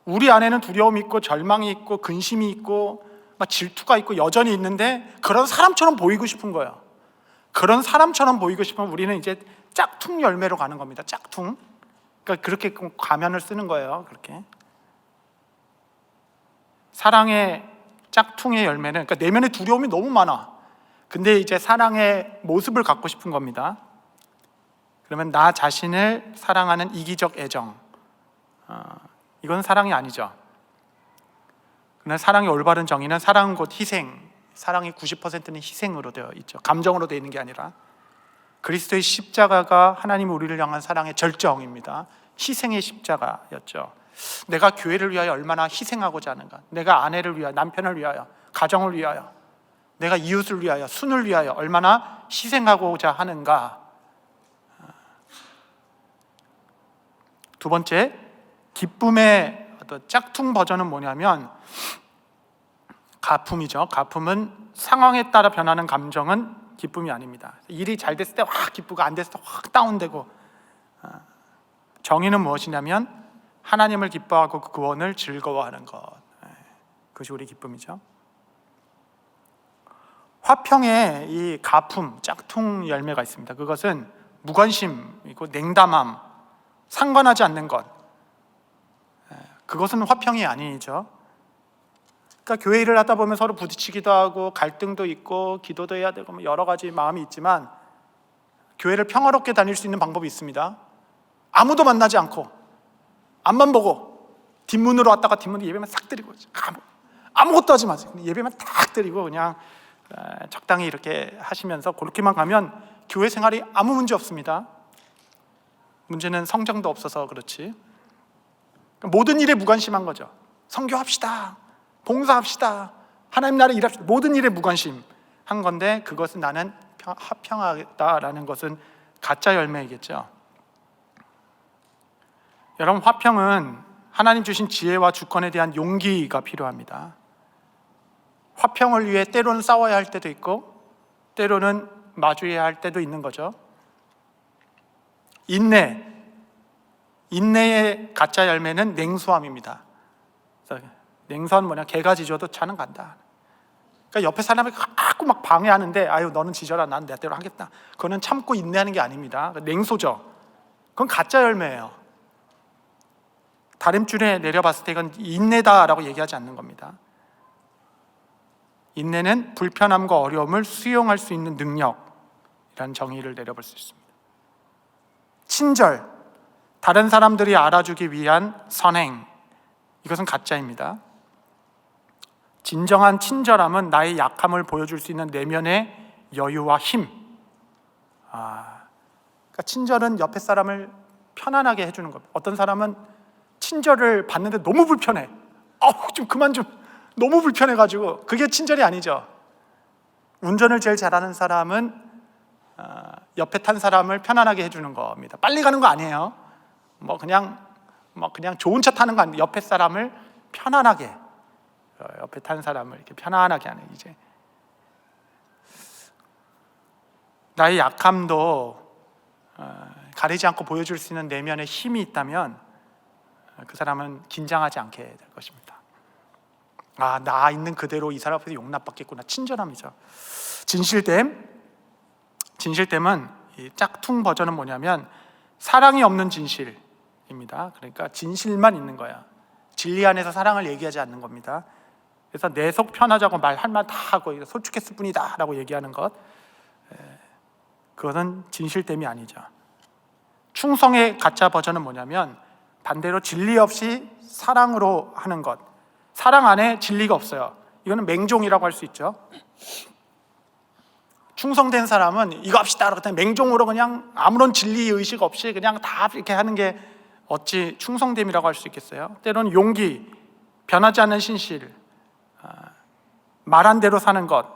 우리 안에는 두려움이 있고 절망이 있고 근심이 있고 막 질투가 있고 여전히 있는데 그런 사람처럼 보이고 싶은 거예요. 그런 사람처럼 보이고 싶으면 우리는 이제 짝퉁 열매로 가는 겁니다. 짝퉁. 그러니까 그렇게 가면을 쓰는 거예요. 그렇게. 사랑의 짝퉁의 열매는, 그러니까 내면에 두려움이 너무 많아. 근데 이제 사랑의 모습을 갖고 싶은 겁니다. 그러면 나 자신을 사랑하는 이기적 애정, 이건 사랑이 아니죠. 그러나 사랑의 올바른 정의는 사랑은 곧 희생, 사랑의 90%는 희생으로 되어 있죠. 감정으로 되어 있는 게 아니라. 그리스도의 십자가가 하나님이 우리를 향한 사랑의 절정입니다. 희생의 십자가였죠. 내가 교회를 위하여 얼마나 희생하고자 하는가. 내가 아내를 위하여, 남편을 위하여, 가정을 위하여, 내가 이웃을 위하여, 순을 위하여 얼마나 희생하고자 하는가. 두 번째, 기쁨의 어떤 짝퉁 버전은 뭐냐면 가품이죠. 가품은 상황에 따라 변하는 감정은 기쁨이 아닙니다. 일이 잘 됐을 때 확 기쁘고 안 됐을 때 확 다운되고. 정의는 무엇이냐면 하나님을 기뻐하고 그 구원을 즐거워하는 것. 그것이 우리 기쁨이죠. 화평에 이 가품, 짝퉁 열매가 있습니다. 그것은 무관심이고 냉담함, 상관하지 않는 것. 그것은 화평이 아니죠. 그러니까 교회 일을 하다 보면 서로 부딪히기도 하고 갈등도 있고 기도도 해야 되고 여러 가지 마음이 있지만 교회를 평화롭게 다닐 수 있는 방법이 있습니다. 아무도 만나지 않고 앞만 보고 뒷문으로 왔다가 뒷문으로 예배만 싹 드리고 아무것도 하지 마세요. 예배만 딱 드리고 그냥 적당히 이렇게 하시면서 그렇게만 가면 교회 생활이 아무 문제 없습니다. 문제는 성정도 없어서 그렇지. 모든 일에 무관심한 거죠. 선교합시다, 봉사합시다, 하나님 나라에 일합시다. 모든 일에 무관심한 건데 그것은 나는 화평하다라는 것은 가짜 열매이겠죠. 여러분, 화평은 하나님 주신 지혜와 주권에 대한 용기가 필요합니다. 화평을 위해 때로는 싸워야 할 때도 있고 때로는 마주해야 할 때도 있는 거죠. 인내의 가짜 열매는 냉소함입니다. 냉소는 뭐냐? 개가 짖어도 차는 간다. 그러니까 옆에 사람이 자꾸 막 방해하는데 아유 너는 짖어라, 난 내 대로 하겠다. 그거는 참고 인내하는 게 아닙니다. 냉소죠. 그건 가짜 열매예요. 다림줄에 내려봤을 때 이건 인내다라고 얘기하지 않는 겁니다. 인내는 불편함과 어려움을 수용할 수 있는 능력이라는 정의를 내려볼 수 있습니다. 친절, 다른 사람들이 알아주기 위한 선행, 이것은 가짜입니다. 진정한 친절함은 나의 약함을 보여줄 수 있는 내면의 여유와 힘. 그러니까 친절은 옆에 사람을 편안하게 해주는 겁니다. 어떤 사람은 친절을 받는데 너무 불편해. 좀 그만 좀. 너무 불편해가지고 그게 친절이 아니죠. 운전을 제일 잘하는 사람은 옆에 탄 사람을 편안하게 해주는 겁니다. 빨리 가는 거 아니에요. 그냥 좋은 차 타는 거 아니에요. 옆에 사람을 편안하게, 옆에 탄 사람을 이렇게 편안하게 하는, 이제 나의 약함도 가리지 않고 보여줄 수 있는 내면의 힘이 있다면 그 사람은 긴장하지 않게 될 것입니다. 나 있는 그대로 이 사람 앞에서 용납받겠구나. 친절함이죠. 진실됨은 이 짝퉁 버전은 뭐냐면 사랑이 없는 진실입니다. 그러니까 진실만 있는 거야. 진리 안에서 사랑을 얘기하지 않는 겁니다. 그래서 내 속 편하자고 할 말 다 하고 솔직했을 뿐이다 라고 얘기하는 것, 그것은 진실됨이 아니죠. 충성의 가짜 버전은 뭐냐면 반대로 진리 없이 사랑으로 하는 것. 사랑 안에 진리가 없어요. 이거는 맹종이라고 할 수 있죠. 충성된 사람은 이거 합시다 그냥 맹종으로 그냥 아무런 진리 의식 없이 그냥 다 이렇게 하는 게 어찌 충성됨이라고 할 수 있겠어요? 때로는 용기, 변하지 않는 신실, 말한 대로 사는 것.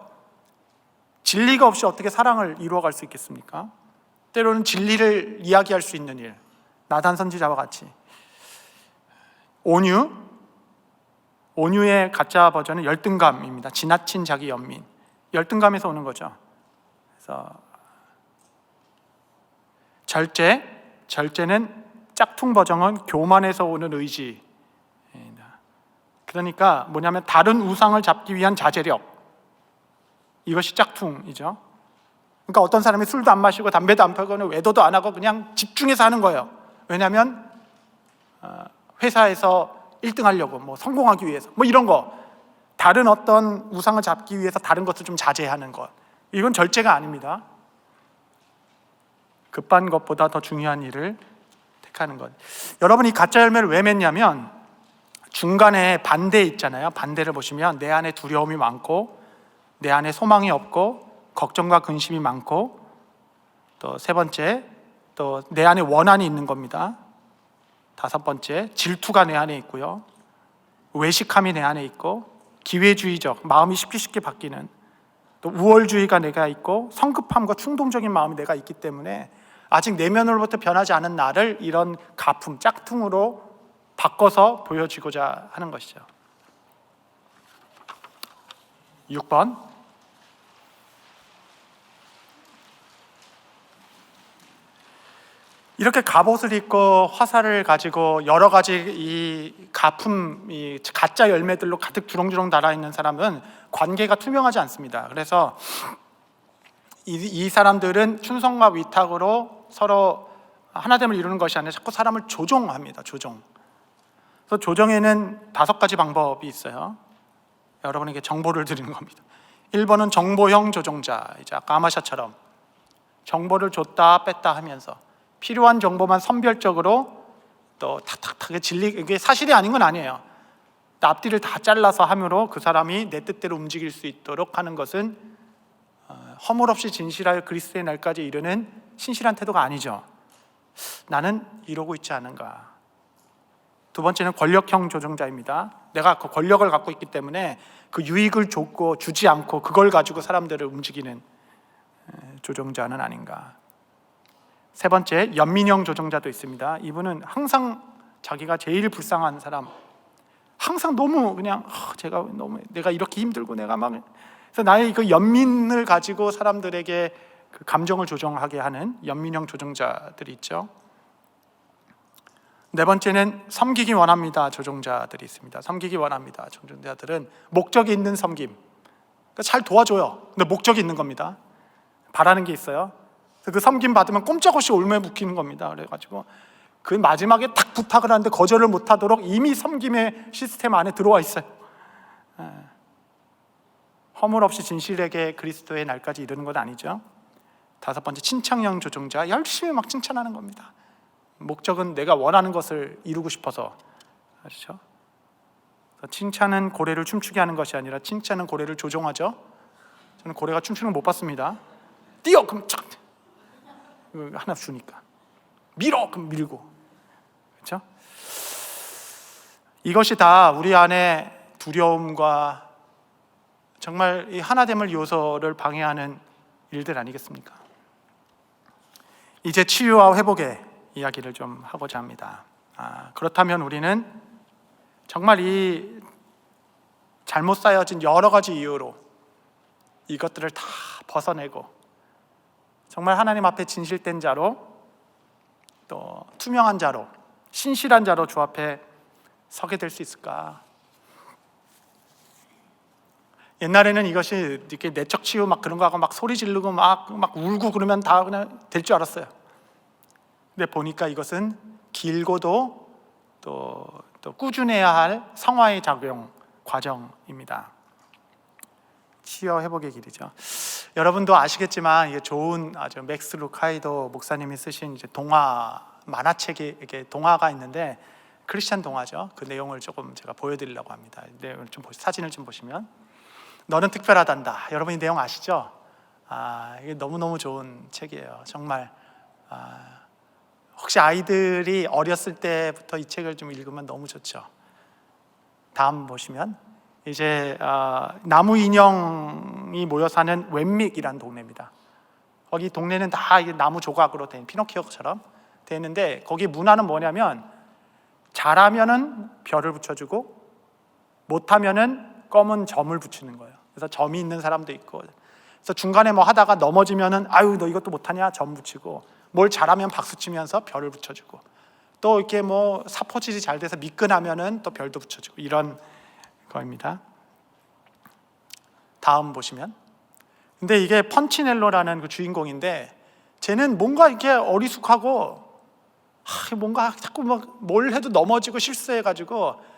진리가 없이 어떻게 사랑을 이루어갈 수 있겠습니까? 때로는 진리를 이야기할 수 있는 일, 나단 선지자와 같이. 온유의 가짜 버전은 열등감입니다. 지나친 자기 연민, 열등감에서 오는 거죠. 그래서 절제는 짝퉁 버전은 교만에서 오는 의지. 그러니까 뭐냐면 다른 우상을 잡기 위한 자제력, 이것이 짝퉁이죠. 그러니까 어떤 사람이 술도 안 마시고 담배도 안 피우고 외도도 안 하고 그냥 집중해서 하는 거예요. 왜냐하면 회사에서 1등 하려고, 성공하기 위해서, 이런 거. 다른 어떤 우상을 잡기 위해서 다른 것을 좀 자제하는 것. 이건 절제가 아닙니다. 급한 것보다 더 중요한 일을 택하는 것. 여러분, 이 가짜 열매를 왜 맺냐면 중간에 반대 있잖아요. 반대를 보시면 내 안에 두려움이 많고 내 안에 소망이 없고 걱정과 근심이 많고, 또 세 번째, 또 내 안에 원한이 있는 겁니다. 다섯 번째, 질투가 내 안에 있고요. 외식함이 내 안에 있고, 기회주의적, 마음이 쉽게 바뀌는, 또 우월주의가 내가 있고, 성급함과 충동적인 마음이 내가 있기 때문에 아직 내면으로부터 변하지 않은 나를 이런 가품, 짝퉁으로 바꿔서 보여주고자 하는 것이죠. 6번, 이렇게 갑옷을 입고 화살을 가지고 여러 가지 이 가품, 이 가짜 열매들로 가득 주렁주렁 달아있는 사람은 관계가 투명하지 않습니다. 그래서 이 사람들은 충성과 위탁으로 서로 하나됨을 이루는 것이 아니라 자꾸 사람을 조종합니다. 그래서 조정에는 5가지 방법이 있어요. 여러분에게 정보를 드리는 겁니다. 1번은 정보형 조종자, 이제 아까 아마샤처럼 정보를 줬다 뺐다 하면서 필요한 정보만 선별적으로 또 탁탁탁 이게 사실이 아닌 건 아니에요. 앞뒤를 다 잘라서 함으로 그 사람이 내 뜻대로 움직일 수 있도록 하는 것은 허물 없이 진실하여 그리스도의 날까지 이르는 신실한 태도가 아니죠. 나는 이러고 있지 않은가. 두 번째는 권력형 조종자입니다. 내가 그 권력을 갖고 있기 때문에 그 유익을 주지 않고 그걸 가지고 사람들을 움직이는 조종자는 아닌가. 세 번째, 연민형 조종자도 있습니다. 이분은 항상 자기가 제일 불쌍한 사람, 항상 너무 그냥 제가 너무 내가 이렇게 힘들고 내가 막, 그래서 나의 그 연민을 가지고 사람들에게 그 감정을 조종하게 하는 연민형 조종자들이 있죠. 네 번째는 섬기기 원합니다 조종자들이 있습니다. 섬기기 원합니다 조종자들은 목적이 있는 섬김, 그러니까 잘 도와줘요. 근데 목적이 있는 겁니다. 바라는 게 있어요. 그 섬김 받으면 꼼짝없이 올매 묵히는 겁니다. 그래가지고 그 마지막에 딱 부탁을 하는데 거절을 못하도록 이미 섬김의 시스템 안에 들어와 있어요. 허물 없이 진실에게 그리스도의 날까지 이르는 건 아니죠. 다섯 번째, 칭찬형 조종자, 열심히 막 칭찬하는 겁니다. 목적은 내가 원하는 것을 이루고 싶어서. 그렇죠? 칭찬은 고래를 춤추게 하는 것이 아니라 칭찬은 고래를 조종하죠. 저는 고래가 춤추는 거 못 봤습니다. 뛰어! 그럼 착! 하나 주니까. 밀어! 그럼 밀고. 그렇죠? 이것이 다 우리 안에 두려움과 정말 이 하나됨을 요소를 방해하는 일들 아니겠습니까? 이제 치유와 회복의 이야기를 좀 하고자 합니다. 그렇다면 우리는 정말 이 잘못 쌓여진 여러 가지 이유로 이것들을 다 벗어내고 정말 하나님 앞에 진실된 자로, 또 투명한 자로, 신실한 자로 주 앞에 서게 될 수 있을까? 옛날에는 이것이 이렇게 내적 치유 막 그런 거 하고 막 소리 지르고 막 울고 그러면 다 그냥 될 줄 알았어요. 근데 보니까 이것은 길고도 또 꾸준해야 할 성화의 작용 과정입니다. 치유 회복의 길이죠. 여러분도 아시겠지만 이게 좋은 아주 맥스 루카이도 목사님이 쓰신 이제 동화 만화책에 이게 동화가 있는데 크리스찬 동화죠. 그 내용을 조금 제가 보여드리려고 합니다. 내용을 좀 사진을 좀 보시면 너는 특별하단다. 여러분 이 내용 아시죠? 이게 너무너무 좋은 책이에요. 정말 혹시 아이들이 어렸을 때부터 이 책을 좀 읽으면 너무 좋죠. 다음 보시면 이제 나무 인형이 모여 사는 웬믹이라는 동네입니다. 거기 동네는 다 나무 조각으로 된 피노키오처럼 되어 있는데 거기 문화는 뭐냐면 잘하면은 별을 붙여주고 못하면은 검은 점을 붙이는 거예요. 그래서 점이 있는 사람도 있고, 그래서 중간에 뭐 하다가 넘어지면은 아유 너 이것도 못하냐 점 붙이고, 뭘 잘하면 박수 치면서 별을 붙여주고, 또 이렇게 뭐 사포질이 잘 돼서 미끈하면은 또 별도 붙여주고, 이런 거입니다. 다음 보시면, 근데 이게 펀치넬로라는 그 주인공인데 쟤는 뭔가 이렇게 어리숙하고 뭔가 자꾸 막 뭘 해도 넘어지고 실수해가지고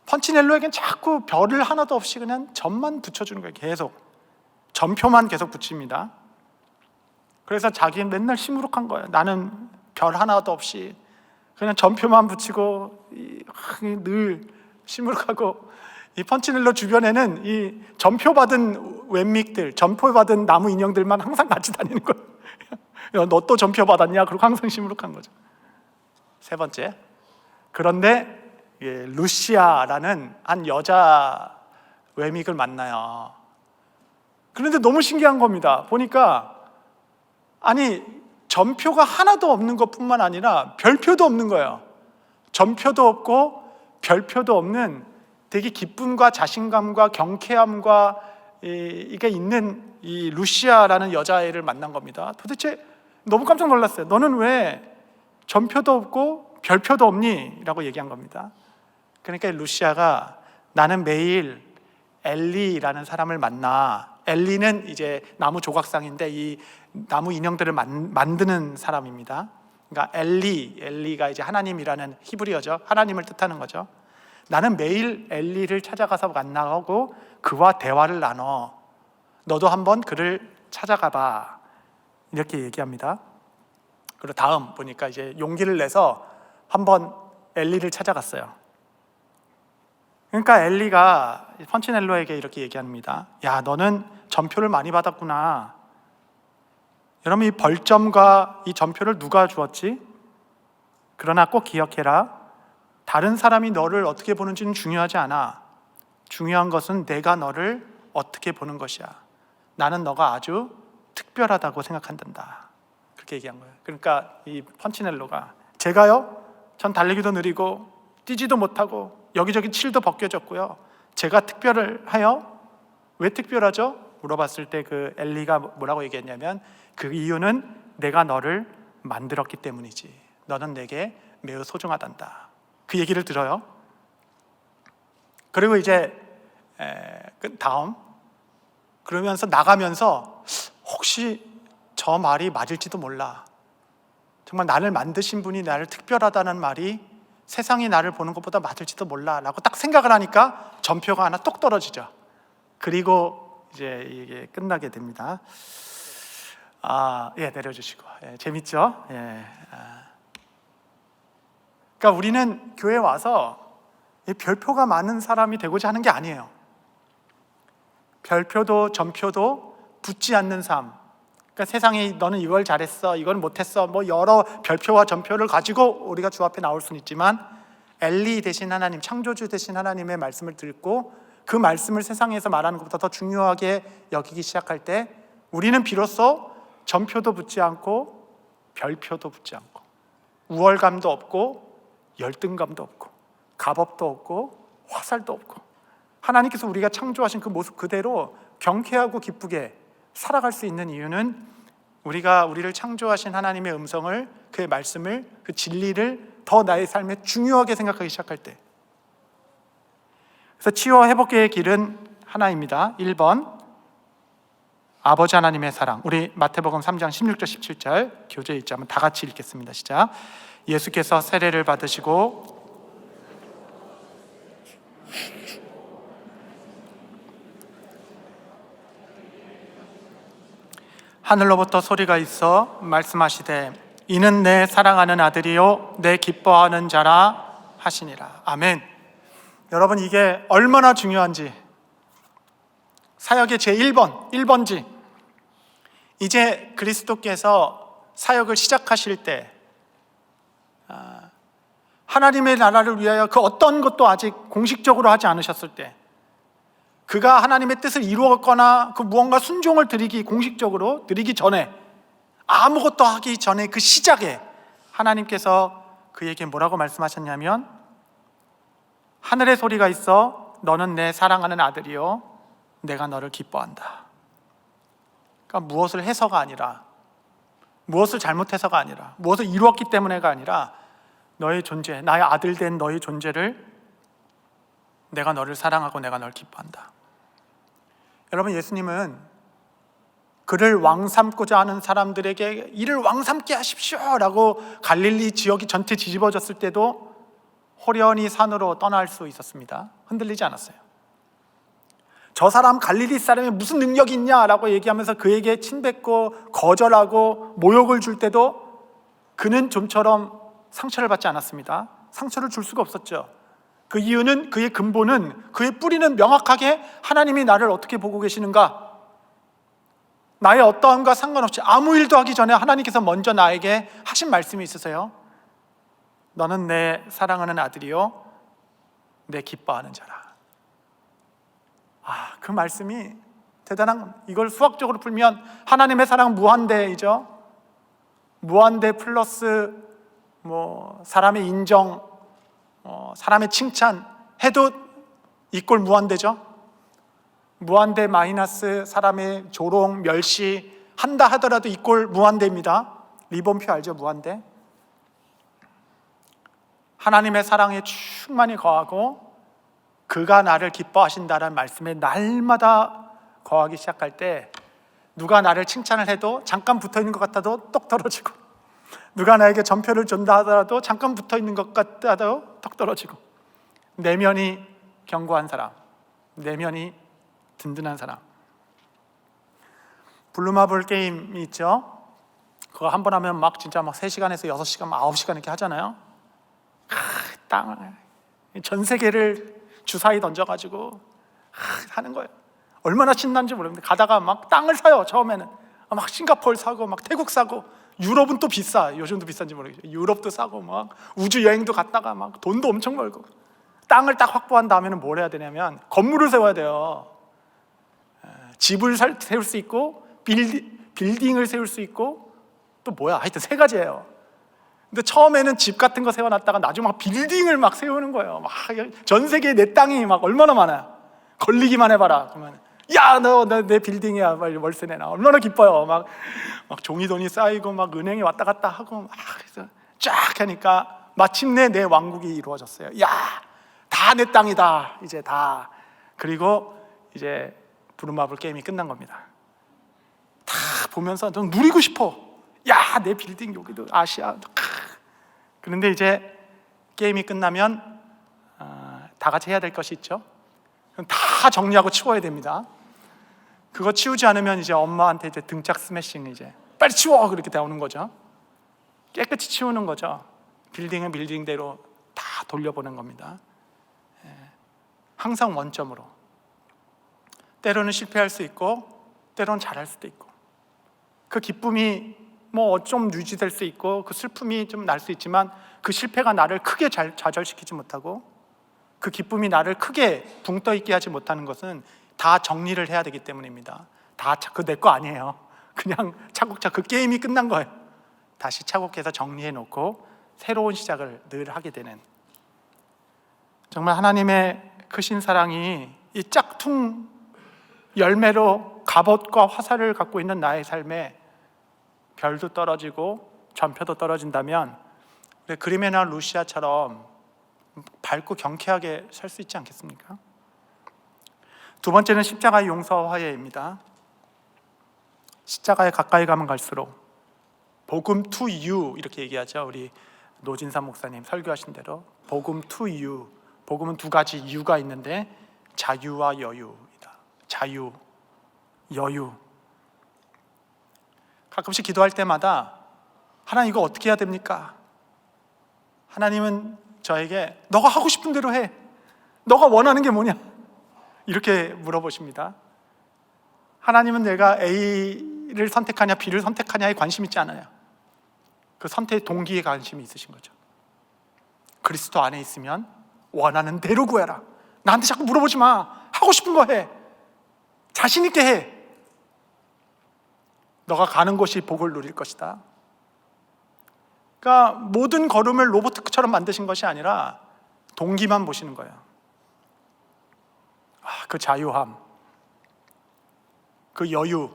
펀치넬로에겐 자꾸 별을 하나도 없이 그냥 점만 붙여주는 거예요. 계속 점표만 계속 붙입니다. 그래서 자기는 맨날 시무룩한 거예요. 나는 별 하나도 없이 그냥 점표만 붙이고 늘 시무룩하고, 이 펀치넬로 주변에는 이 점표 받은 웬믹들, 점표 받은 나무 인형들만 항상 같이 다니는 거예요. 너 또 점표 받았냐? 그리고 항상 시무룩한 거죠. 세 번째, 그런데 루시아라는 한 여자 웨믹을 만나요. 그런데 너무 신기한 겁니다. 보니까 아니 점표가 하나도 없는 것뿐만 아니라 별표도 없는 거예요. 점표도 없고 별표도 없는 되게 기쁨과 자신감과 경쾌함과 이게 있는 이 루시아라는 여자애를 만난 겁니다. 도대체 너무 깜짝 놀랐어요. 너는 왜 점표도 없고 별표도 없니? 라고 얘기한 겁니다. 그러니까 루시아가 나는 매일 엘리라는 사람을 만나. 엘리는 이제 나무 조각상인데 이 나무 인형들을 만드는 사람입니다. 그러니까 엘리가 이제 하나님이라는 히브리어죠. 하나님을 뜻하는 거죠. 나는 매일 엘리를 찾아가서 만나고 그와 대화를 나눠. 너도 한번 그를 찾아가 봐. 이렇게 얘기합니다. 그리고 다음 보니까 이제 용기를 내서 한번 엘리를 찾아갔어요. 그러니까 엘리가 펀치넬로에게 이렇게 얘기합니다. 야, 너는 점표를 많이 받았구나. 여러분, 이 벌점과 이 점표를 누가 주었지? 그러나 꼭 기억해라. 다른 사람이 너를 어떻게 보는지는 중요하지 않아. 중요한 것은 내가 너를 어떻게 보는 것이야. 나는 너가 아주 특별하다고 생각한단다. 그렇게 얘기한 거예요. 그러니까 이 펀치넬로가 제가요? 전 달리기도 느리고 뛰지도 못하고 여기저기 칠도 벗겨졌고요. 제가 특별하여? 왜 특별하죠? 물어봤을 때 그 엘리가 뭐라고 얘기했냐면 그 이유는 내가 너를 만들었기 때문이지. 너는 내게 매우 소중하단다. 그 얘기를 들어요. 그리고 이제 다음 그러면서 나가면서 혹시 저 말이 맞을지도 몰라. 정말 나를 만드신 분이 나를 특별하다는 말이 세상이 나를 보는 것보다 맞을지도 몰라 라고 딱 생각을 하니까 전표가 하나 뚝 떨어지죠. 그리고 이제 이게 끝나게 됩니다. 내려주시고. 재밌죠? 그러니까 우리는 교회에 와서 별표가 많은 사람이 되고자 하는 게 아니에요. 별표도 전표도 붙지 않는 삶. 그러니까 세상에 너는 이걸 잘했어, 이걸 못했어, 뭐 여러 별표와 전표를 가지고 우리가 주 앞에 나올 수는 있지만 엘리 대신 하나님, 창조주 대신 하나님의 말씀을 듣고 그 말씀을 세상에서 말하는 것보다 더 중요하게 여기기 시작할 때 우리는 비로소 전표도 붙지 않고 별표도 붙지 않고 우월감도 없고 열등감도 없고 갑업도 없고 화살도 없고 하나님께서 우리가 창조하신 그 모습 그대로 경쾌하고 기쁘게 살아갈 수 있는 이유는 우리가 우리를 창조하신 하나님의 음성을, 그의 말씀을, 그 진리를 더 나의 삶에 중요하게 생각하기 시작할 때. 그래서 치유와 회복의 길은 하나입니다. 1번 아버지 하나님의 사랑. 우리 마태복음 3장 16절 17절 교재에 있죠. 한번 다 같이 읽겠습니다. 시작. 예수께서 세례를 받으시고 하늘로부터 소리가 있어 말씀하시되 이는 내 사랑하는 아들이요 내 기뻐하는 자라 하시니라. 아멘. 여러분, 이게 얼마나 중요한지, 사역의 제1번지 이제 그리스도께서 사역을 시작하실 때 하나님의 나라를 위하여 그 어떤 것도 아직 공식적으로 하지 않으셨을 때, 그가 하나님의 뜻을 이루었거나 그 무언가 순종을 공식적으로 드리기 전에, 아무것도 하기 전에 그 시작에 하나님께서 그에게 뭐라고 말씀하셨냐면 하늘의 소리가 있어 너는 내 사랑하는 아들이요 내가 너를 기뻐한다. 그러니까 무엇을 해서가 아니라, 무엇을 잘못해서가 아니라, 무엇을 이루었기 때문에가 아니라 너의 존재, 나의 아들 된 너의 존재를, 내가 너를 사랑하고 내가 너를 기뻐한다. 여러분, 예수님은 그를 왕 삼고자 하는 사람들에게 이를 왕 삼게 하십시오 라고 갈릴리 지역이 전체 뒤집어졌을 때도 호련히 산으로 떠날 수 있었습니다. 흔들리지 않았어요. 저 사람 갈릴리 사람이 무슨 능력이 있냐라고 얘기하면서 그에게 침뱉고 거절하고 모욕을 줄 때도 그는 좀처럼 상처를 받지 않았습니다. 상처를 줄 수가 없었죠. 그 이유는, 그의 근본은, 그의 뿌리는 명확하게 하나님이 나를 어떻게 보고 계시는가, 나의 어떠함과 상관없이 아무 일도 하기 전에 하나님께서 먼저 나에게 하신 말씀이 있으세요. 너는 내 사랑하는 아들이요 내 기뻐하는 자라. 그 말씀이 대단한, 이걸 수학적으로 풀면 하나님의 사랑 무한대이죠. 무한대 플러스 사람의 인정, 사람의 칭찬 해도 이꼴 무한대죠. 무한대 마이너스 사람의 조롱, 멸시 한다 하더라도 이꼴 무한대입니다. 리본표 알죠? 무한대. 하나님의 사랑에 충만히 거하고 그가 나를 기뻐하신다는 말씀에 날마다 거하기 시작할 때 누가 나를 칭찬을 해도 잠깐 붙어있는 것 같아도 똑 떨어지고, 누가 나에게 전표를 준다 하더라도 잠깐 붙어있는 것 같아도 똑 떨어지고, 내면이 견고한 사람, 내면이 든든한 사람. 블루마블 게임이 있죠. 그거 한 번 하면 진짜 3시간에서 6시간, 9시간 이렇게 하잖아요. 땅을 전 세계를 주사위 던져가지고 하는 거예요. 얼마나 신난지 모르겠는데 가다가 땅을 사요. 처음에는 싱가포르 사고 태국 사고, 유럽은 또 비싸. 요즘도 비싼지 모르겠어요. 유럽도 사고 우주 여행도 갔다가 돈도 엄청 벌고, 땅을 딱 확보한 다음에는 뭘 해야 되냐면 건물을 세워야 돼요. 집을 세울 수 있고 빌딩을 세울 수 있고 또 뭐야? 하여튼 세 가지예요. 근데 처음에는 집 같은 거 세워놨다가 나중에 막 빌딩을 막 세우는 거예요. 막 전 세계에 내 땅이 막 얼마나 많아요. 걸리기만 해봐라. 그러면 야, 너 내 빌딩이야. 빨리 월세 내놔. 얼마나 기뻐요. 막 종이돈이 쌓이고 막 은행에 왔다 갔다 하고 막 그래서 쫙 하니까 마침내 내 왕국이 이루어졌어요. 야, 다 내 땅이다. 이제 다. 그리고 이제 부루마블 게임이 끝난 겁니다. 다 보면서 좀 누리고 싶어. 야, 내 빌딩 여기도 아시아. 그런데 이제 게임이 끝나면 다 같이 해야 될 것이 있죠. 그럼 다 정리하고 치워야 됩니다. 그거 치우지 않으면 이제 엄마한테 이제 등짝 스매싱, 이제 빨리 치워 그렇게 나오는 거죠. 깨끗이 치우는 거죠. 빌딩은 빌딩대로 다 돌려보는 겁니다. 항상 원점으로. 때로는 실패할 수 있고 때로는 잘할 수도 있고, 그 기쁨이 뭐 좀 유지될 수 있고 그 슬픔이 좀 날 수 있지만 그 실패가 나를 크게 좌절시키지 못하고 그 기쁨이 나를 크게 붕 떠 있게 하지 못하는 것은 다 정리를 해야 되기 때문입니다. 다 그 내 거 아니에요. 그냥 차곡차곡 그 게임이 끝난 거예요. 다시 차곡해서 정리해 놓고 새로운 시작을 늘 하게 되는, 정말 하나님의 크신 사랑이 이 짝퉁 열매로 갑옷과 화살을 갖고 있는 나의 삶에 별도 떨어지고 전표도 떨어진다면 그림에 나온 루시아처럼 밝고 경쾌하게 살 수 있지 않겠습니까? 두 번째는 십자가의 용서와 화해입니다. 십자가에 가까이 가면 갈수록, 복음 to you 이렇게 얘기하죠. 우리 노진삼 목사님 설교하신 대로 복음 to you. 복음은 두 가지 이유가 있는데 자유와 여유입니다. 자유, 여유. 가끔씩 기도할 때마다 하나님 이거 어떻게 해야 됩니까? 하나님은 저에게 너가 하고 싶은 대로 해. 너가 원하는 게 뭐냐? 이렇게 물어보십니다. 하나님은 내가 A를 선택하냐 B를 선택하냐에 관심 있지 않아요. 그 선택 동기에 관심이 있으신 거죠. 그리스도 안에 있으면 원하는 대로 구해라. 나한테 자꾸 물어보지 마. 하고 싶은 거 해. 자신 있게 해. 너가 가는 곳이 복을 누릴 것이다. 그러니까 모든 걸음을 로봇처럼 만드신 것이 아니라 동기만 보시는 거예요. 그 자유함, 그 여유.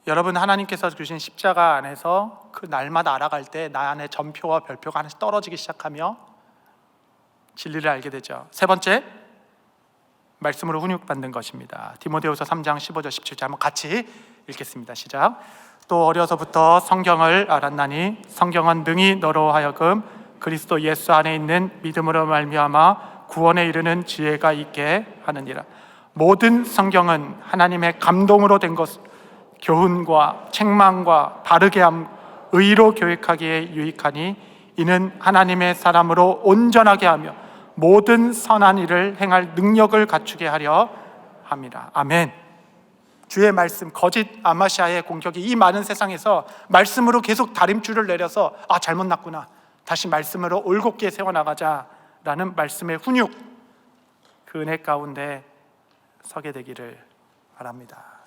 여러분, 하나님께서 주신 십자가 안에서 그 날마다 알아갈 때 나 안에 점표와 별표가 하나씩 떨어지기 시작하며 진리를 알게 되죠. 세 번째, 말씀으로 훈육받는 것입니다. 디모데후서 3장 15절 17절 한번 같이 읽겠습니다. 시작. 또 어려서부터 성경을 알았나니 성경은 능히 너로 하여금 그리스도 예수 안에 있는 믿음으로 말미암아 구원에 이르는 지혜가 있게 하느니라. 모든 성경은 하나님의 감동으로 된 것, 교훈과 책망과 바르게 함, 의로 교육하기에 유익하니 이는 하나님의 사람으로 온전하게 하며 모든 선한 일을 행할 능력을 갖추게 하려 합니다. 아멘. 주의 말씀, 거짓 아마시아의 공격이 이 많은 세상에서 말씀으로 계속 다림줄을 내려서 잘못 났구나, 다시 말씀으로 올곧게 세워나가자라는 말씀의 훈육, 그 은혜 가운데 서게 되기를 바랍니다.